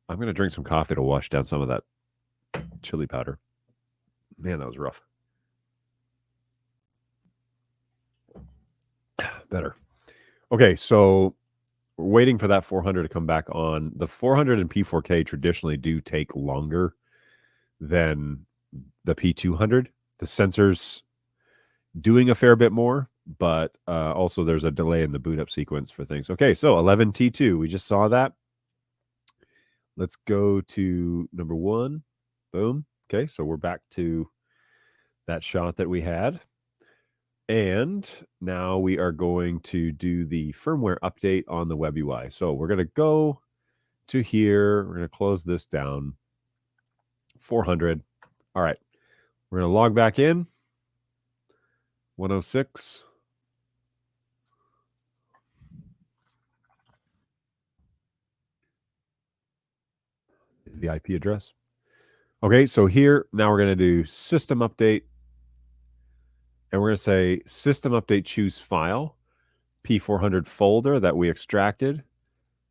I'm going to drink some coffee to wash down some of that chili powder. Man, that was rough. Better. Okay, so we're waiting for that 400 to come back on. The 400 and P4K traditionally do take longer than the P200. The sensor's doing a fair bit more, but also there's a delay in the boot up sequence for things. Okay, so 11T2, we just saw that. Let's go to number 1. Boom. Okay, so we're back to that shot that we had. And now we are going to do the firmware update on the web UI. So we're going to go to here. We're going to close this down. 400. All right. We're going to log back in. 106. Is the IP address. Okay, so here, now we're going to do system update. And we're going to say system update, choose file, P400 folder that we extracted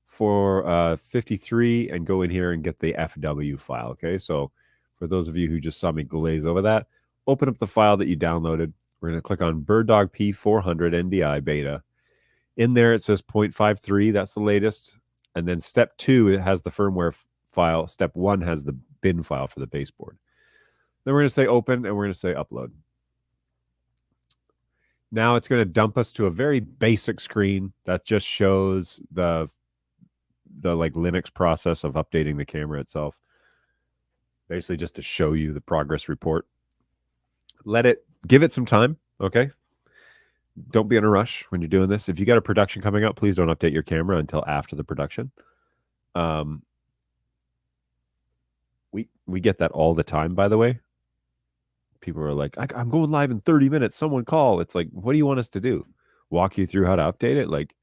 for 53, and go in here and get the FW file. Okay, so for those of you who just saw me glaze over that, open up the file that you downloaded. We're going to click on BirdDog P400 NDI beta. In there, it says 0.53. That's the latest. And then step 2, it has the firmware file. Step 1 has the bin file for the baseboard. Then we're going to say open, and we're going to say upload. Now it's going to dump us to a very basic screen that just shows the like Linux process of updating the camera itself. Basically just to show you the progress report. Give it some time, okay? Don't be in a rush when you're doing this. If you got a production coming up, please don't update your camera until after the production. We get that all the time, by the way. People are like, I'm going live in 30 minutes. Someone call. It's like, what do you want us to do? Walk you through how to update it? Like,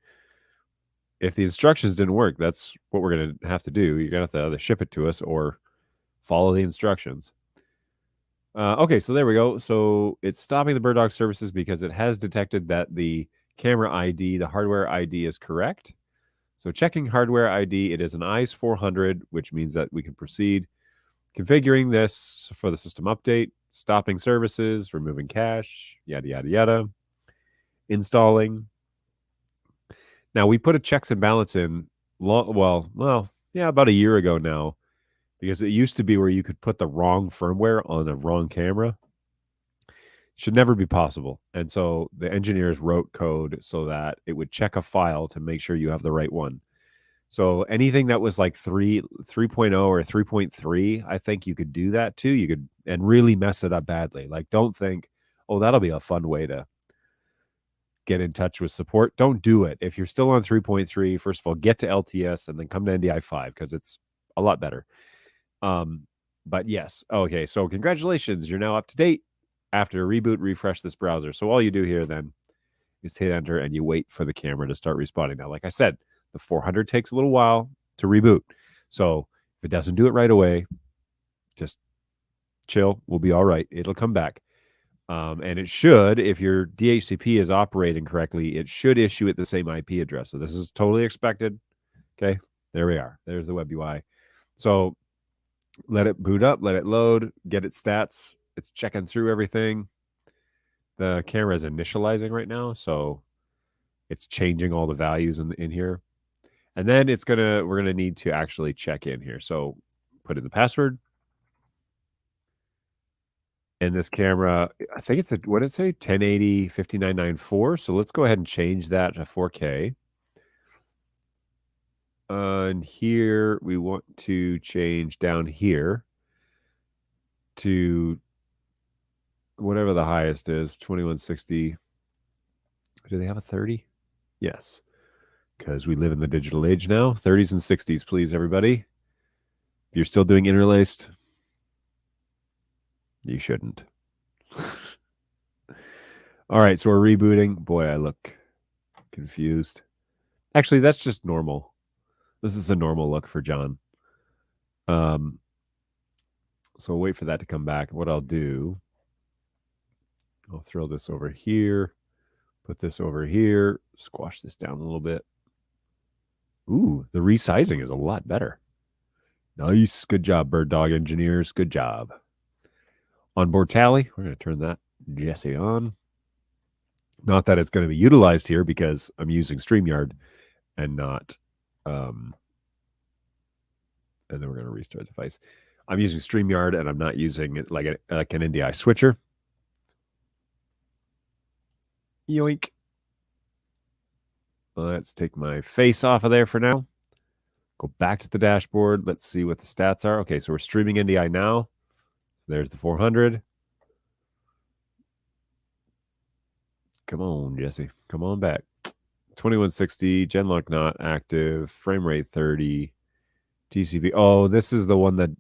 if the instructions didn't work, that's what we're going to have to do. You're going to have to either ship it to us or follow the instructions. Okay, so there we go. So it's stopping the BirdDog services because it has detected that the camera ID, the hardware ID, is correct. So checking hardware ID, it is an ICE 400, which means that we can proceed. Configuring this for the system update, stopping services, removing cache, yada, yada, yada. Installing. Now, we put a checks and balance in, about a year ago now, because it used to be where you could put the wrong firmware on a wrong camera. Should never be possible. And so the engineers wrote code so that it would check a file to make sure you have the right one. So anything that was like 3.0 or 3.3, I think you could do that too. You could and really mess it up badly. Like, don't think, oh, that'll be a fun way to get in touch with support. Don't do it. If you're still on 3.3, first of all, get to LTS and then come to NDI5 because it's a lot better. But yes, okay. So congratulations, you're now up to date. After a reboot, refresh this browser. So all you do here then is hit enter and you wait for the camera to start responding. Now, like I said, the 400 takes a little while to reboot. So if it doesn't do it right away, just chill. We'll be all right. It'll come back. And it should, if your DHCP is operating correctly, it should issue it the same IP address. So this is totally expected. Okay, there we are. There's the web UI. So let it boot up, let it load, get its stats. It's checking through everything. The camera is initializing right now, so it's changing all the values in here. And then we're gonna need to actually check in here. So put in the password. And this camera, I think it's what did it say? 1080 5994. So let's go ahead and change that to 4K. And here we want to change down here to whatever the highest is, 2160. Do they have a 30? Yes, because we live in the digital age now. 30s and 60s, please, everybody. If you're still doing interlaced, you shouldn't. All right, so we're rebooting. Boy, I look confused. Actually, that's just normal. This is a normal look for John. So we'll wait for that to come back. What I'll do, I'll throw this over here, put this over here, squash this down a little bit. Ooh, the resizing is a lot better. Nice. Good job, BirdDog engineers. Good job. Onboard tally. We're going to turn that Jesse on. Not that it's going to be utilized here because I'm using StreamYard and not, and then we're going to restart the device. I'm using StreamYard and I'm not using it like an NDI switcher. Yoink. Let's take my face off of there for now. Go back to the dashboard. Let's see what the stats are. Okay, so we're streaming NDI now. There's the 400. Come on, Jesse. Come on back. 2160, Genlock not active, frame rate 30, TCP. Oh, this is the one that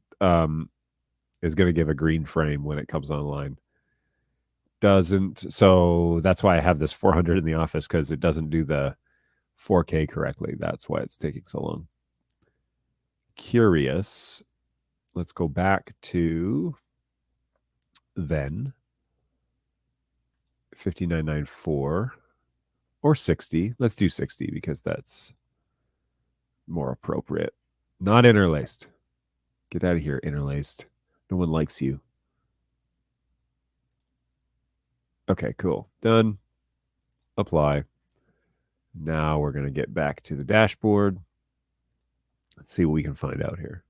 is going to give a green frame when it comes online. Doesn't. So that's why I have this 400 in the office, because it doesn't do the 4K correctly. That's why it's taking so long. Curious. Let's go back to then 5994 or 60. Let's do 60 because that's more appropriate. Not interlaced. Get out of here, interlaced. No one likes you. Okay, cool. Done. Apply. Now we're going to get back to the dashboard. Let's see what we can find out here.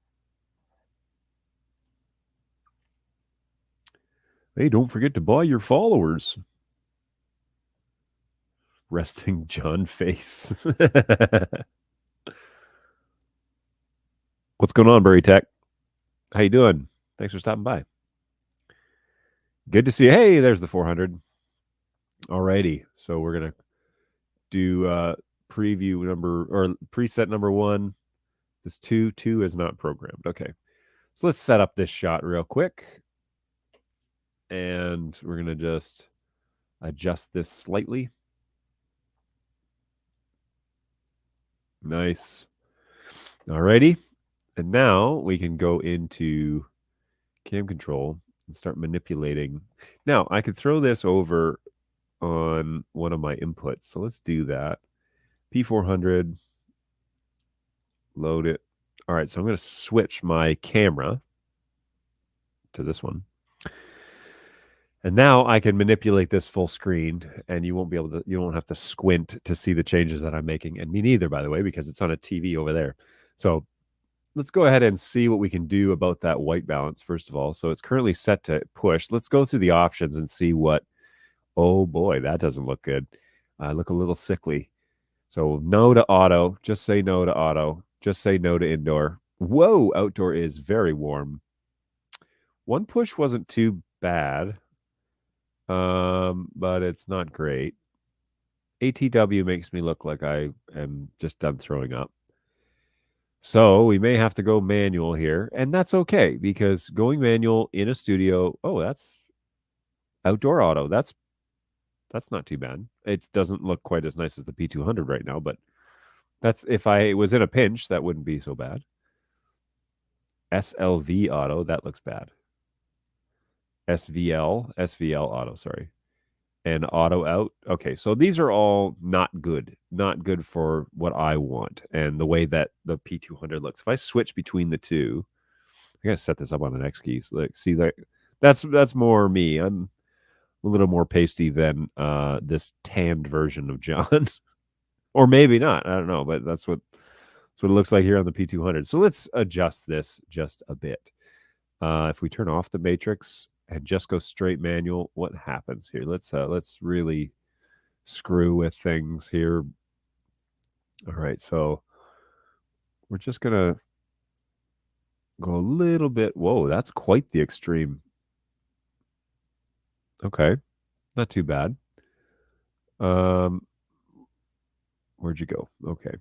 Hey, don't forget to buy your followers. Resting John face. What's going on, Burry Tech? How you doing? Thanks for stopping by. Good to see you. Hey, there's the 400. Alrighty. So we're going to do preview number or preset number 1. This 2 is not programmed. Okay. So let's set up this shot real quick. And we're going to just adjust this slightly. Nice. Alrighty. And now we can go into cam control. and start manipulating. Now, I could throw this over on one of my inputs. So let's do that. P400, load it. All right, so I'm going to switch my camera to this one. And now I can manipulate this full screen, and you won't have to squint to see the changes that I'm making. And me neither, by the way, because it's on a TV over there. So let's go ahead and see what we can do about that white balance, first of all. So it's currently set to push. Let's go through the options and see what, oh boy, that doesn't look good. I look a little sickly. So no to auto, just say no to auto, just say no to indoor. Whoa, outdoor is very warm. One push wasn't too bad. But it's not great. ATW makes me look like I am just done throwing up. So we may have to go manual here, and that's okay because going manual in a studio, oh, that's outdoor auto. That's not too bad. It doesn't look quite as nice as the P200 right now, but that's if I was in a pinch, that wouldn't be so bad. SLV auto, that looks bad. SVL auto, sorry. And auto out. Okay, so these are all not good for what I want and the way that the P200 looks. If I switch between the two, I gotta set this up on an X keys. Like, see that that's more me. I'm a little more pasty than this tanned version of John, or maybe not. I don't know, but that's what it looks like here on the P200. So let's adjust this just a bit. If we turn off the matrix and just go straight manual, what happens here? Let's really screw with things here. All right, so we're just gonna go a little bit. Whoa, that's quite the extreme. Okay, not too bad. Where'd you go? Okay,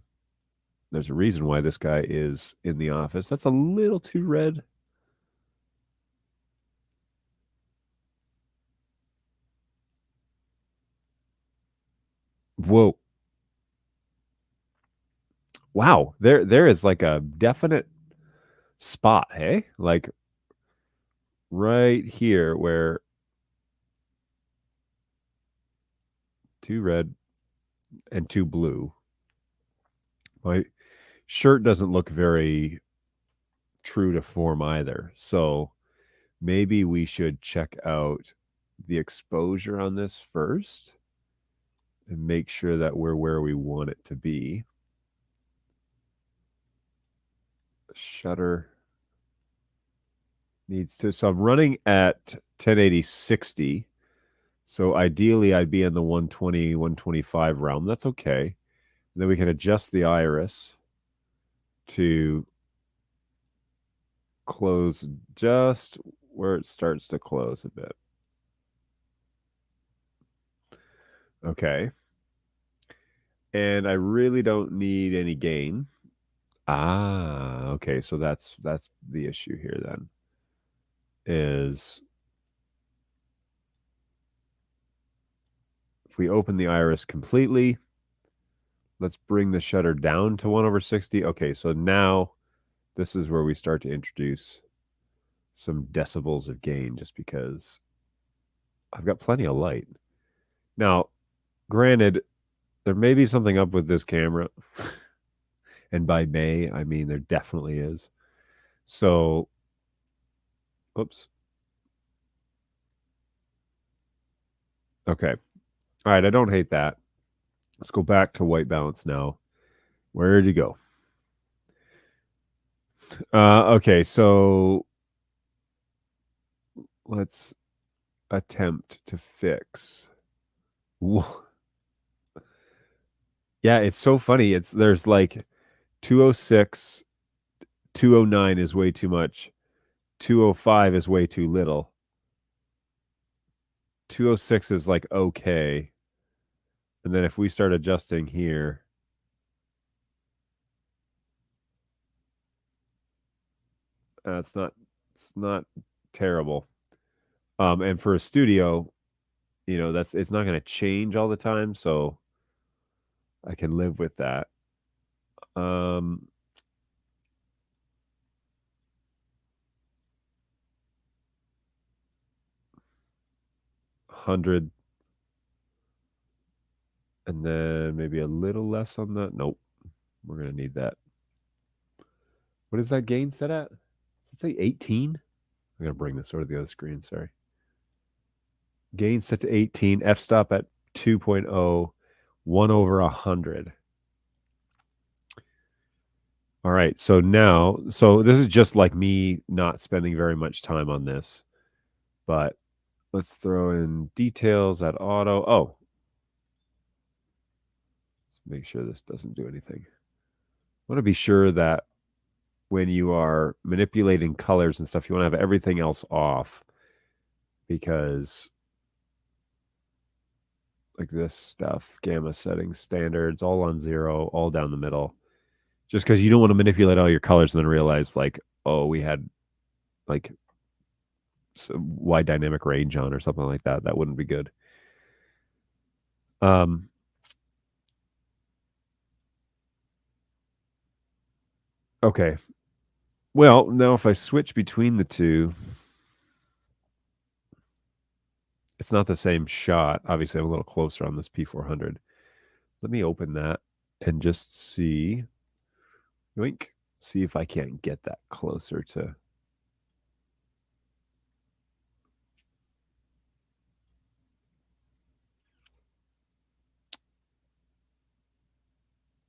there's a reason why this guy is in the office. That's a little too red. Whoa. Wow, there is like a definite spot, hey? Like right here where two red and two blue. My shirt doesn't look very true to form either. So maybe we should check out the exposure on this first and make sure that we're where we want it to be. Shutter needs to, so I'm running at 1080 60. So ideally I'd be in the 120, 125 realm. That's okay. And then we can adjust the iris to close just where it starts to close a bit. Okay. And I really don't need any gain. Ah, okay. So that's the issue here then. Is if we open the iris completely, let's bring the shutter down to 1/60. Okay, so now this is where we start to introduce some decibels of gain just because I've got plenty of light. Now, granted, there may be something up with this camera. And by may, I mean there definitely is. So, oops. Okay. All right, I don't hate that. Let's go back to white balance now. Where did you go? Okay, so let's attempt to fix. Yeah, it's so funny. There's like 206, 209 is way too much. 205 is way too little. 206 is like okay. And then if we start adjusting here, it's not terrible. And for a studio, it's not going to change all the time, so I can live with that. 100. And then maybe a little less on that. Nope. We're going to need that. What is that gain set at? Does it say 18? I'm going to bring this over to the other screen. Sorry. Gain set to 18. F-stop at 2.0. 1 over 100. All right. So now, this is just like me not spending very much time on this. But let's throw in details at auto. Oh. Let's make sure this doesn't do anything. I want to be sure that when you are manipulating colors and stuff, you want to have everything else off, because like this stuff, gamma settings, standards, all on 0, all down the middle, just because you don't want to manipulate all your colors and then realize like, oh, we had like some wide dynamic range on or something like that. That wouldn't be good. Okay. Well, now if I switch between the two, it's not the same shot. Obviously, I'm a little closer on this P400. Let me open that and just see. Yoink. See if I can't get that closer to.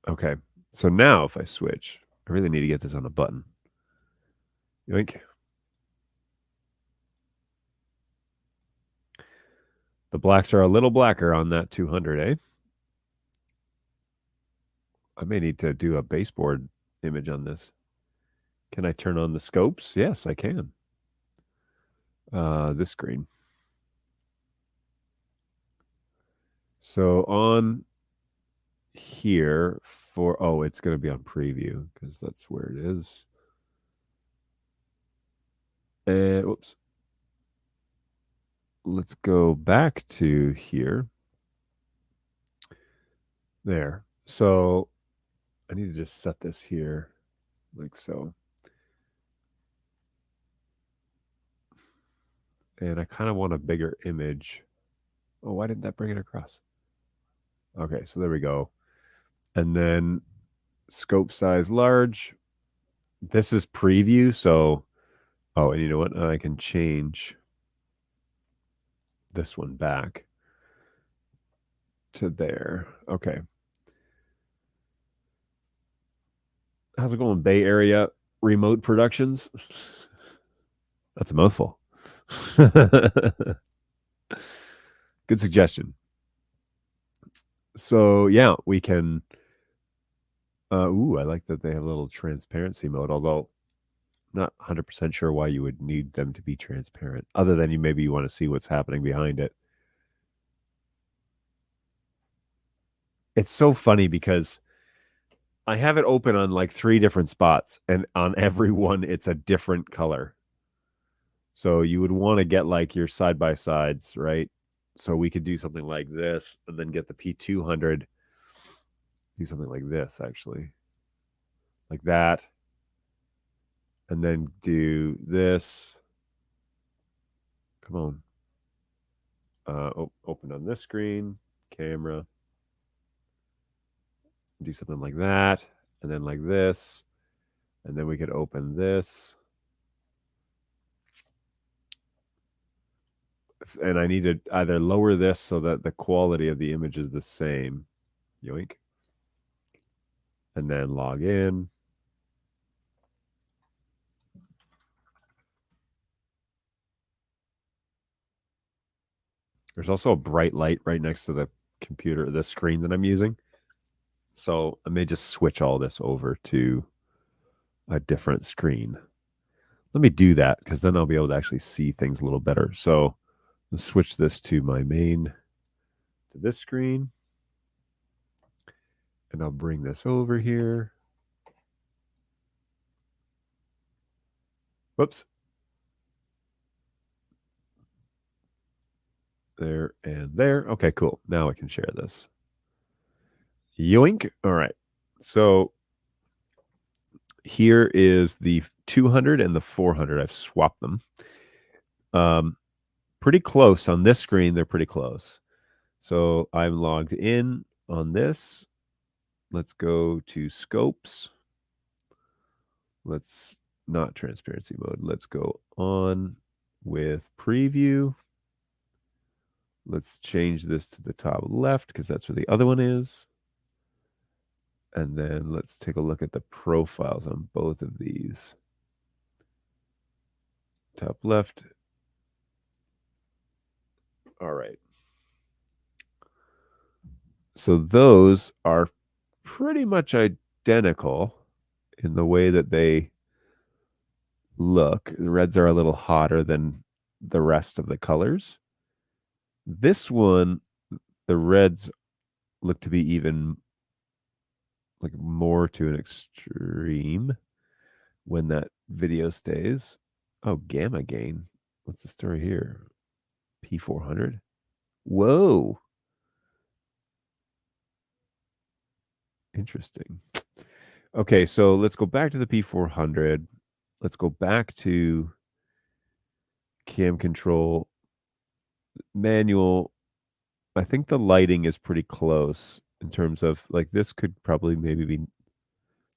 Okay. So now if I switch, I really need to get this on a button. Yoink. The blacks are a little blacker on that 200, eh? I may need to do a baseboard image on this. Can I turn on the scopes? Yes, I can. This screen. So on here for, oh, it's going to be on preview because that's where it is. And whoops. Let's go back to here. There. So I need to just set this here like so. And I kind of want a bigger image. Oh, why didn't that bring it across? Okay, so there we go. And then scope size large. This is preview, so, oh, and you know what? I can change this one back to there. Okay. How's it going, Bay Area Remote Productions? That's a mouthful. Good suggestion. So yeah, we can. Ooh, I like that they have a little transparency mode, although I'm not 100% sure why you would need them to be transparent, other than maybe you want to see what's happening behind it. It's so funny because I have it open on like 3 different spots, and on every one it's a different color. So you would want to get like your side-by-sides, right? So we could do something like this and then get the P200, do something like this, actually. Like that. And then do this. Come on. Open on this screen, camera. Do something like that. And then like this. And then we could open this. And I need to either lower this so that the quality of the image is the same. Yoink. And then log in. There's also a bright light right next to the computer, the screen that I'm using. So I may just switch all this over to a different screen. Let me do that because then I'll be able to actually see things a little better. So let's switch this to my main, to this screen. And I'll bring this over here. Whoops. There and there. Okay, cool. Now I can share this. Yoink. All right. So here is the 200 and the 400. I've swapped them. pretty close on this screen. They're pretty close. So I'm logged in on this. Let's go to scopes. Let's not transparency mode. Let's go on with preview. Let's change this to the top left because that's where the other one is. And then let's take a look at the profiles on both of these. Top left. All right. So those are pretty much identical in the way that they look. The reds are a little hotter than the rest of the colors. This one, the reds look to be even like more to an extreme when that video stays. Oh, gamma gain. What's the story here? P400. Whoa. Interesting. Okay, so let's go back to the P400. Let's go back to cam control manual. I think the lighting is pretty close in terms of like this could probably maybe be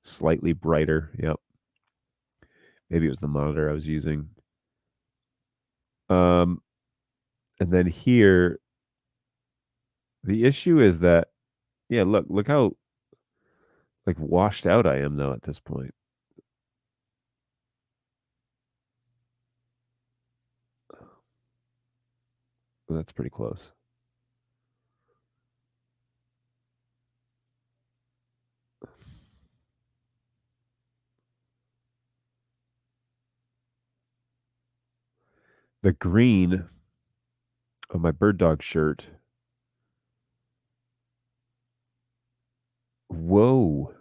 slightly brighter. Yep. Maybe it was the monitor I was using. And then here, the issue is that, yeah, look how like washed out I am though at this point. That's pretty close. The green on my bird dog shirt. Whoa.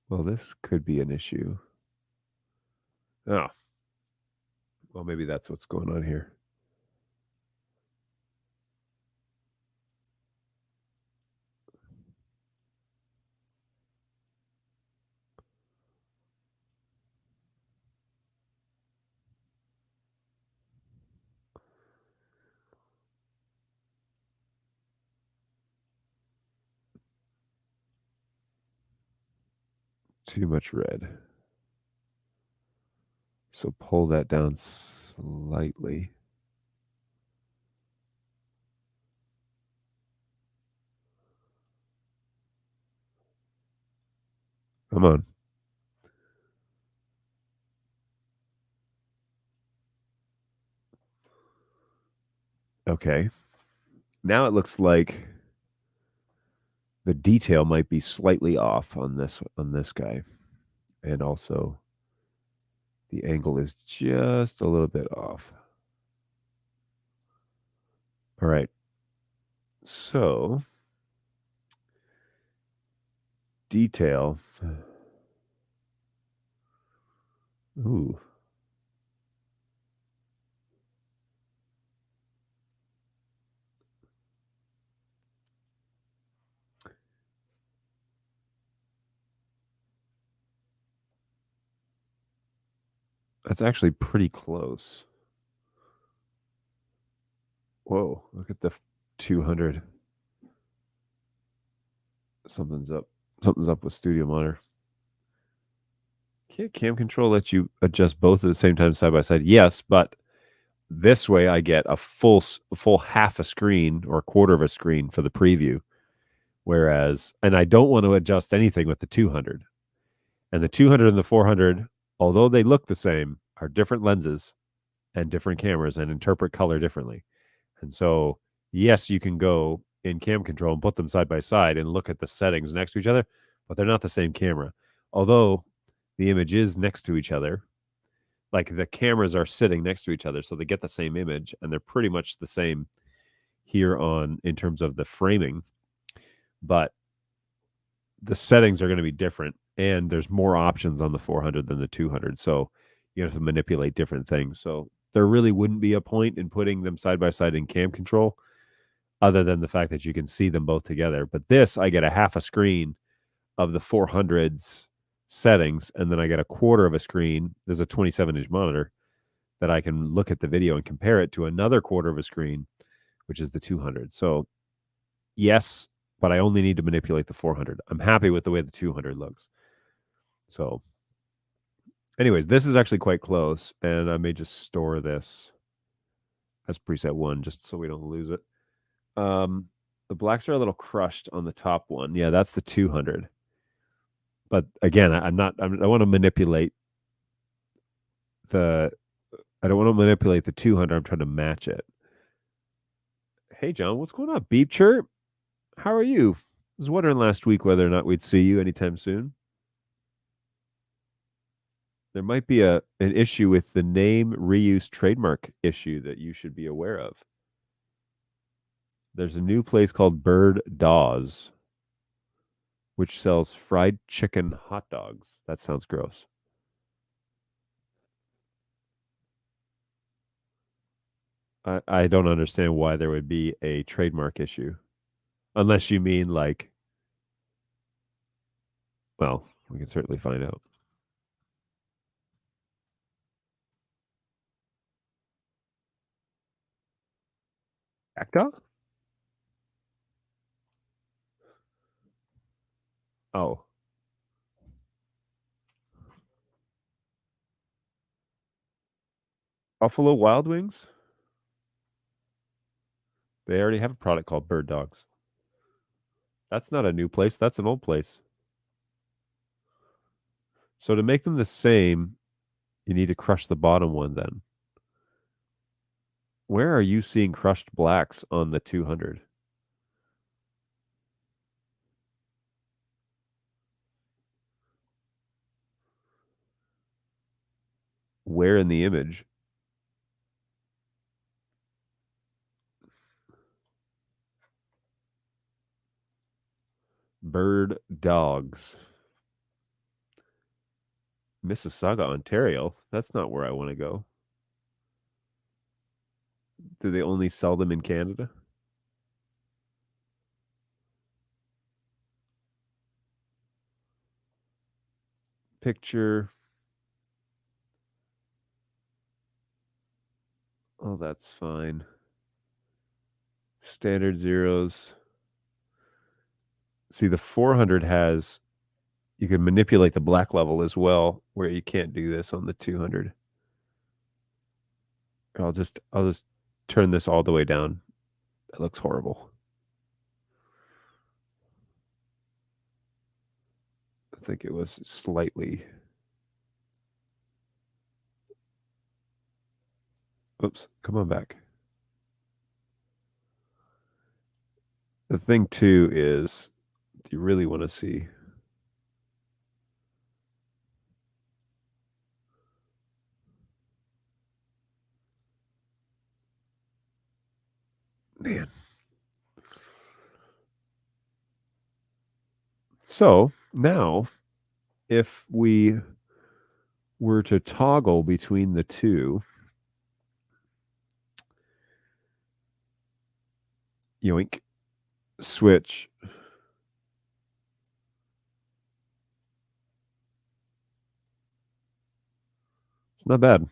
Well, this could be an issue. Oh. Well, maybe that's what's going on here. Too much red. So pull that down slightly. Come on. Okay. Now it looks like the detail might be slightly off on this guy. And also the angle is just a little bit off. All right. So detail. Ooh. That's actually pretty close. Whoa, look at the 200. Something's up. Something's up with Studio Monitor. Can't cam control let you adjust both at the same time side by side? Yes, but this way I get a full half a screen or a quarter of a screen for the preview. Whereas, and I don't want to adjust anything with the 200. And the 200 and the 400, although they look the same, are different lenses and different cameras and interpret color differently. And so, yes, you can go in cam control and put them side by side and look at the settings next to each other, but they're not the same camera. Although the image is next to each other, like the cameras are sitting next to each other, so they get the same image, and they're pretty much the same here in terms of the framing. But the settings are going to be different, and there's more options on the 400 than the 200. So you have to manipulate different things. So there really wouldn't be a point in putting them side by side in cam control other than the fact that you can see them both together. But this, I get a half a screen of the 400's settings, and then I get a quarter of a screen. There's a 27-inch monitor that I can look at the video and compare it to another quarter of a screen, which is the 200. So yes, but I only need to manipulate the 400. I'm happy with the way the 200 looks. So anyways, this is actually quite close, and I may just store this as preset 1 just so we don't lose it. The blacks are a little crushed on the top one. Yeah, that's the 200. But again, I want to manipulate I don't want to manipulate the 200. I'm trying to match it. Hey, John, what's going on? Beep chirp. How are you? I was wondering last week whether or not we'd see you anytime soon. There might be an issue with the name reuse trademark issue that you should be aware of. There's a new place called BirdUI, which sells fried chicken hot dogs. That sounds gross. I don't understand why there would be a trademark issue. Unless you mean like, well, we can certainly find out. Acta? Oh. Buffalo Wild Wings? They already have a product called Bird Dogs. That's not a new place. That's an old place. So to make them the same, you need to crush the bottom one then. Where are you seeing crushed blacks on the 200? Where in the image? Bird Dogs. Mississauga, Ontario. That's not where I want to go. Do they only sell them in Canada? Picture. Oh, that's fine. Standard zeros. See, the 400 has, you can manipulate the black level as well, where you can't do this on the 200. I'll just turn this all the way down. That looks horrible. I think it was slightly. Oops, come on back. The thing too is, do you really want to see? Man. So now, if we were to toggle between the two, yoink, switch. It's not bad.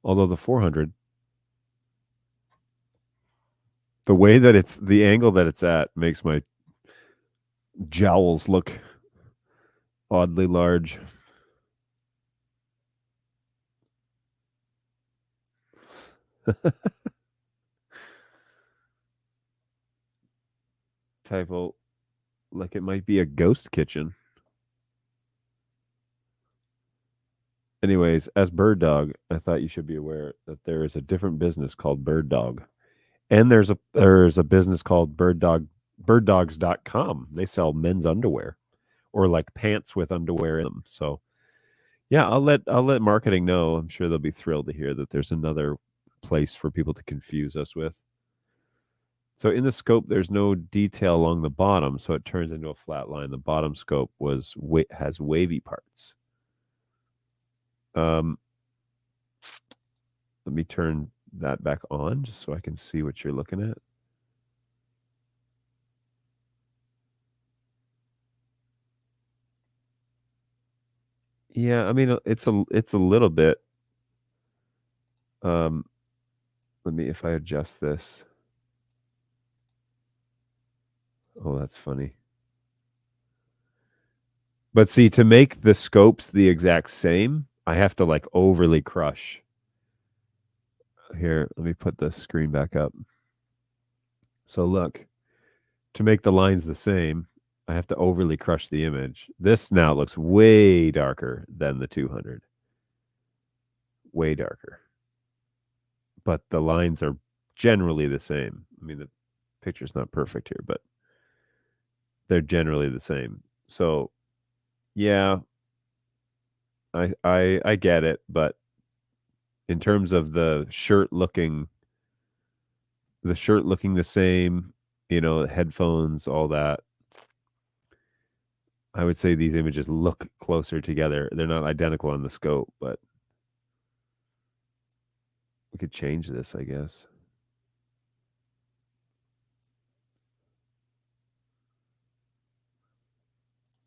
Although the 400, the way that it's, the angle that it's at makes my jowls look oddly large. Typo, like it might be a ghost kitchen. Anyways, as Bird Dog, I thought you should be aware that there is a different business called Bird Dog. And there's a business called birddogs.com. They sell men's underwear or like pants with underwear in them. So yeah, I'll let marketing know. I'm sure they'll be thrilled to hear that there's another place for people to confuse us with. So in the scope, there's no detail along the bottom, so it turns into a flat line. The bottom scope has wavy parts. Let me turn that back on just so I can see what you're looking at. Yeah, I mean, it's a little bit. Let me, if I adjust this. Oh, that's funny. But see, to make the scopes the exact same, I have to like overly crush. Here, let me put the screen back up. So look, to make the lines the same, I have to overly crush the image. This now looks way darker than the 200. Way darker. But the lines are generally the same. I mean, the picture's not perfect here, but they're generally the same. So, yeah, I get it, but in terms of the shirt looking the same, headphones, all that, I would say these images look closer together. They're not identical on the scope, but we could change this, I guess.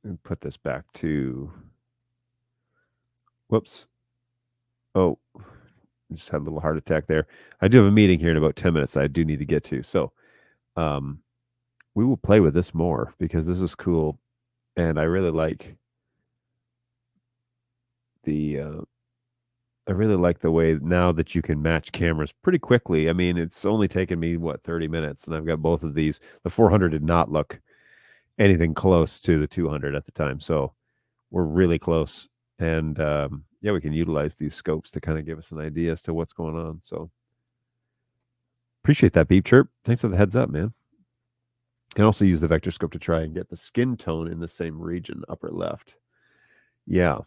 And put this back to, whoops. Oh, I just had a little heart attack there. I do have a meeting here in about 10 minutes that I do need to get to. So we will play with this more because this is cool. And I really like the way now that you can match cameras pretty quickly. I mean, it's only taken me 30 minutes, and I've got both of these. The 400 did not look anything close to the 200 at the time, so we're really close. And yeah, we can utilize these scopes to kind of give us an idea as to what's going on. So appreciate that, Beep Chirp. Thanks for the heads up, man. Can also use the vector scope to try and get the skin tone in the same region, upper left. Yeah.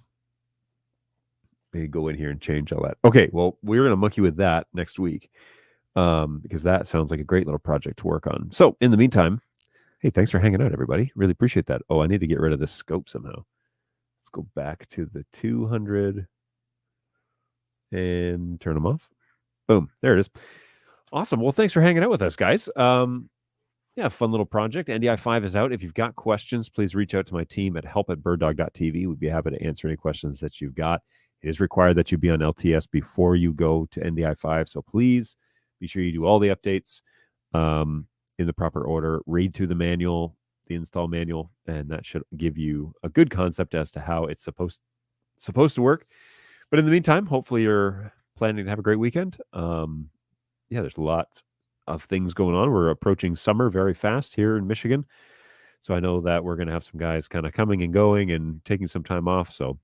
Maybe go in here and change all that. Okay, well, we're going to monkey with that next week because that sounds like a great little project to work on. So in the meantime, hey, thanks for hanging out, everybody. Really appreciate that. Oh, I need to get rid of this scope somehow. Let's go back to the 200 and turn them off. Boom, there it is. Awesome. Well, thanks for hanging out with us, guys. Yeah, fun little project. NDI5 is out. If you've got questions, please reach out to my team at help@birddog.tv. We'd be happy to answer any questions that you've got. It is required that you be on LTS before you go to NDI5. So please be sure you do all the updates in the proper order. Read through the manual, the install manual, and that should give you a good concept as to how it's supposed to work. But in the meantime, hopefully you're planning to have a great weekend. Yeah, there's a lot of things going on. We're approaching summer very fast here in Michigan. So I know that we're going to have some guys kind of coming and going and taking some time off. So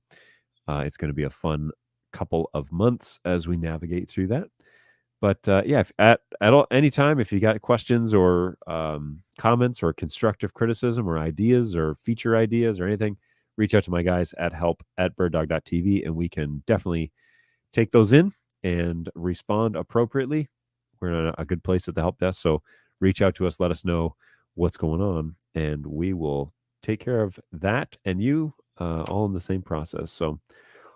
it's going to be a fun couple of months as we navigate through that. But yeah, if any time, if you got questions or comments or constructive criticism or ideas or feature ideas or anything, reach out to my guys at help@birddog.tv, and we can definitely take those in and respond appropriately. We're in a good place at the help desk. So reach out to us, let us know what's going on, and we will take care of that and you all in the same process. So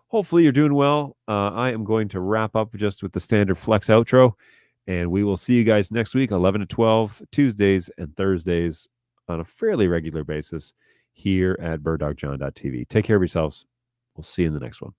hopefully you're doing well. I am going to wrap up just with the standard flex outro, and we will see you guys next week, 11 to 12, Tuesdays and Thursdays on a fairly regular basis here at birddogjohn.tv. Take care of yourselves. We'll see you in the next one.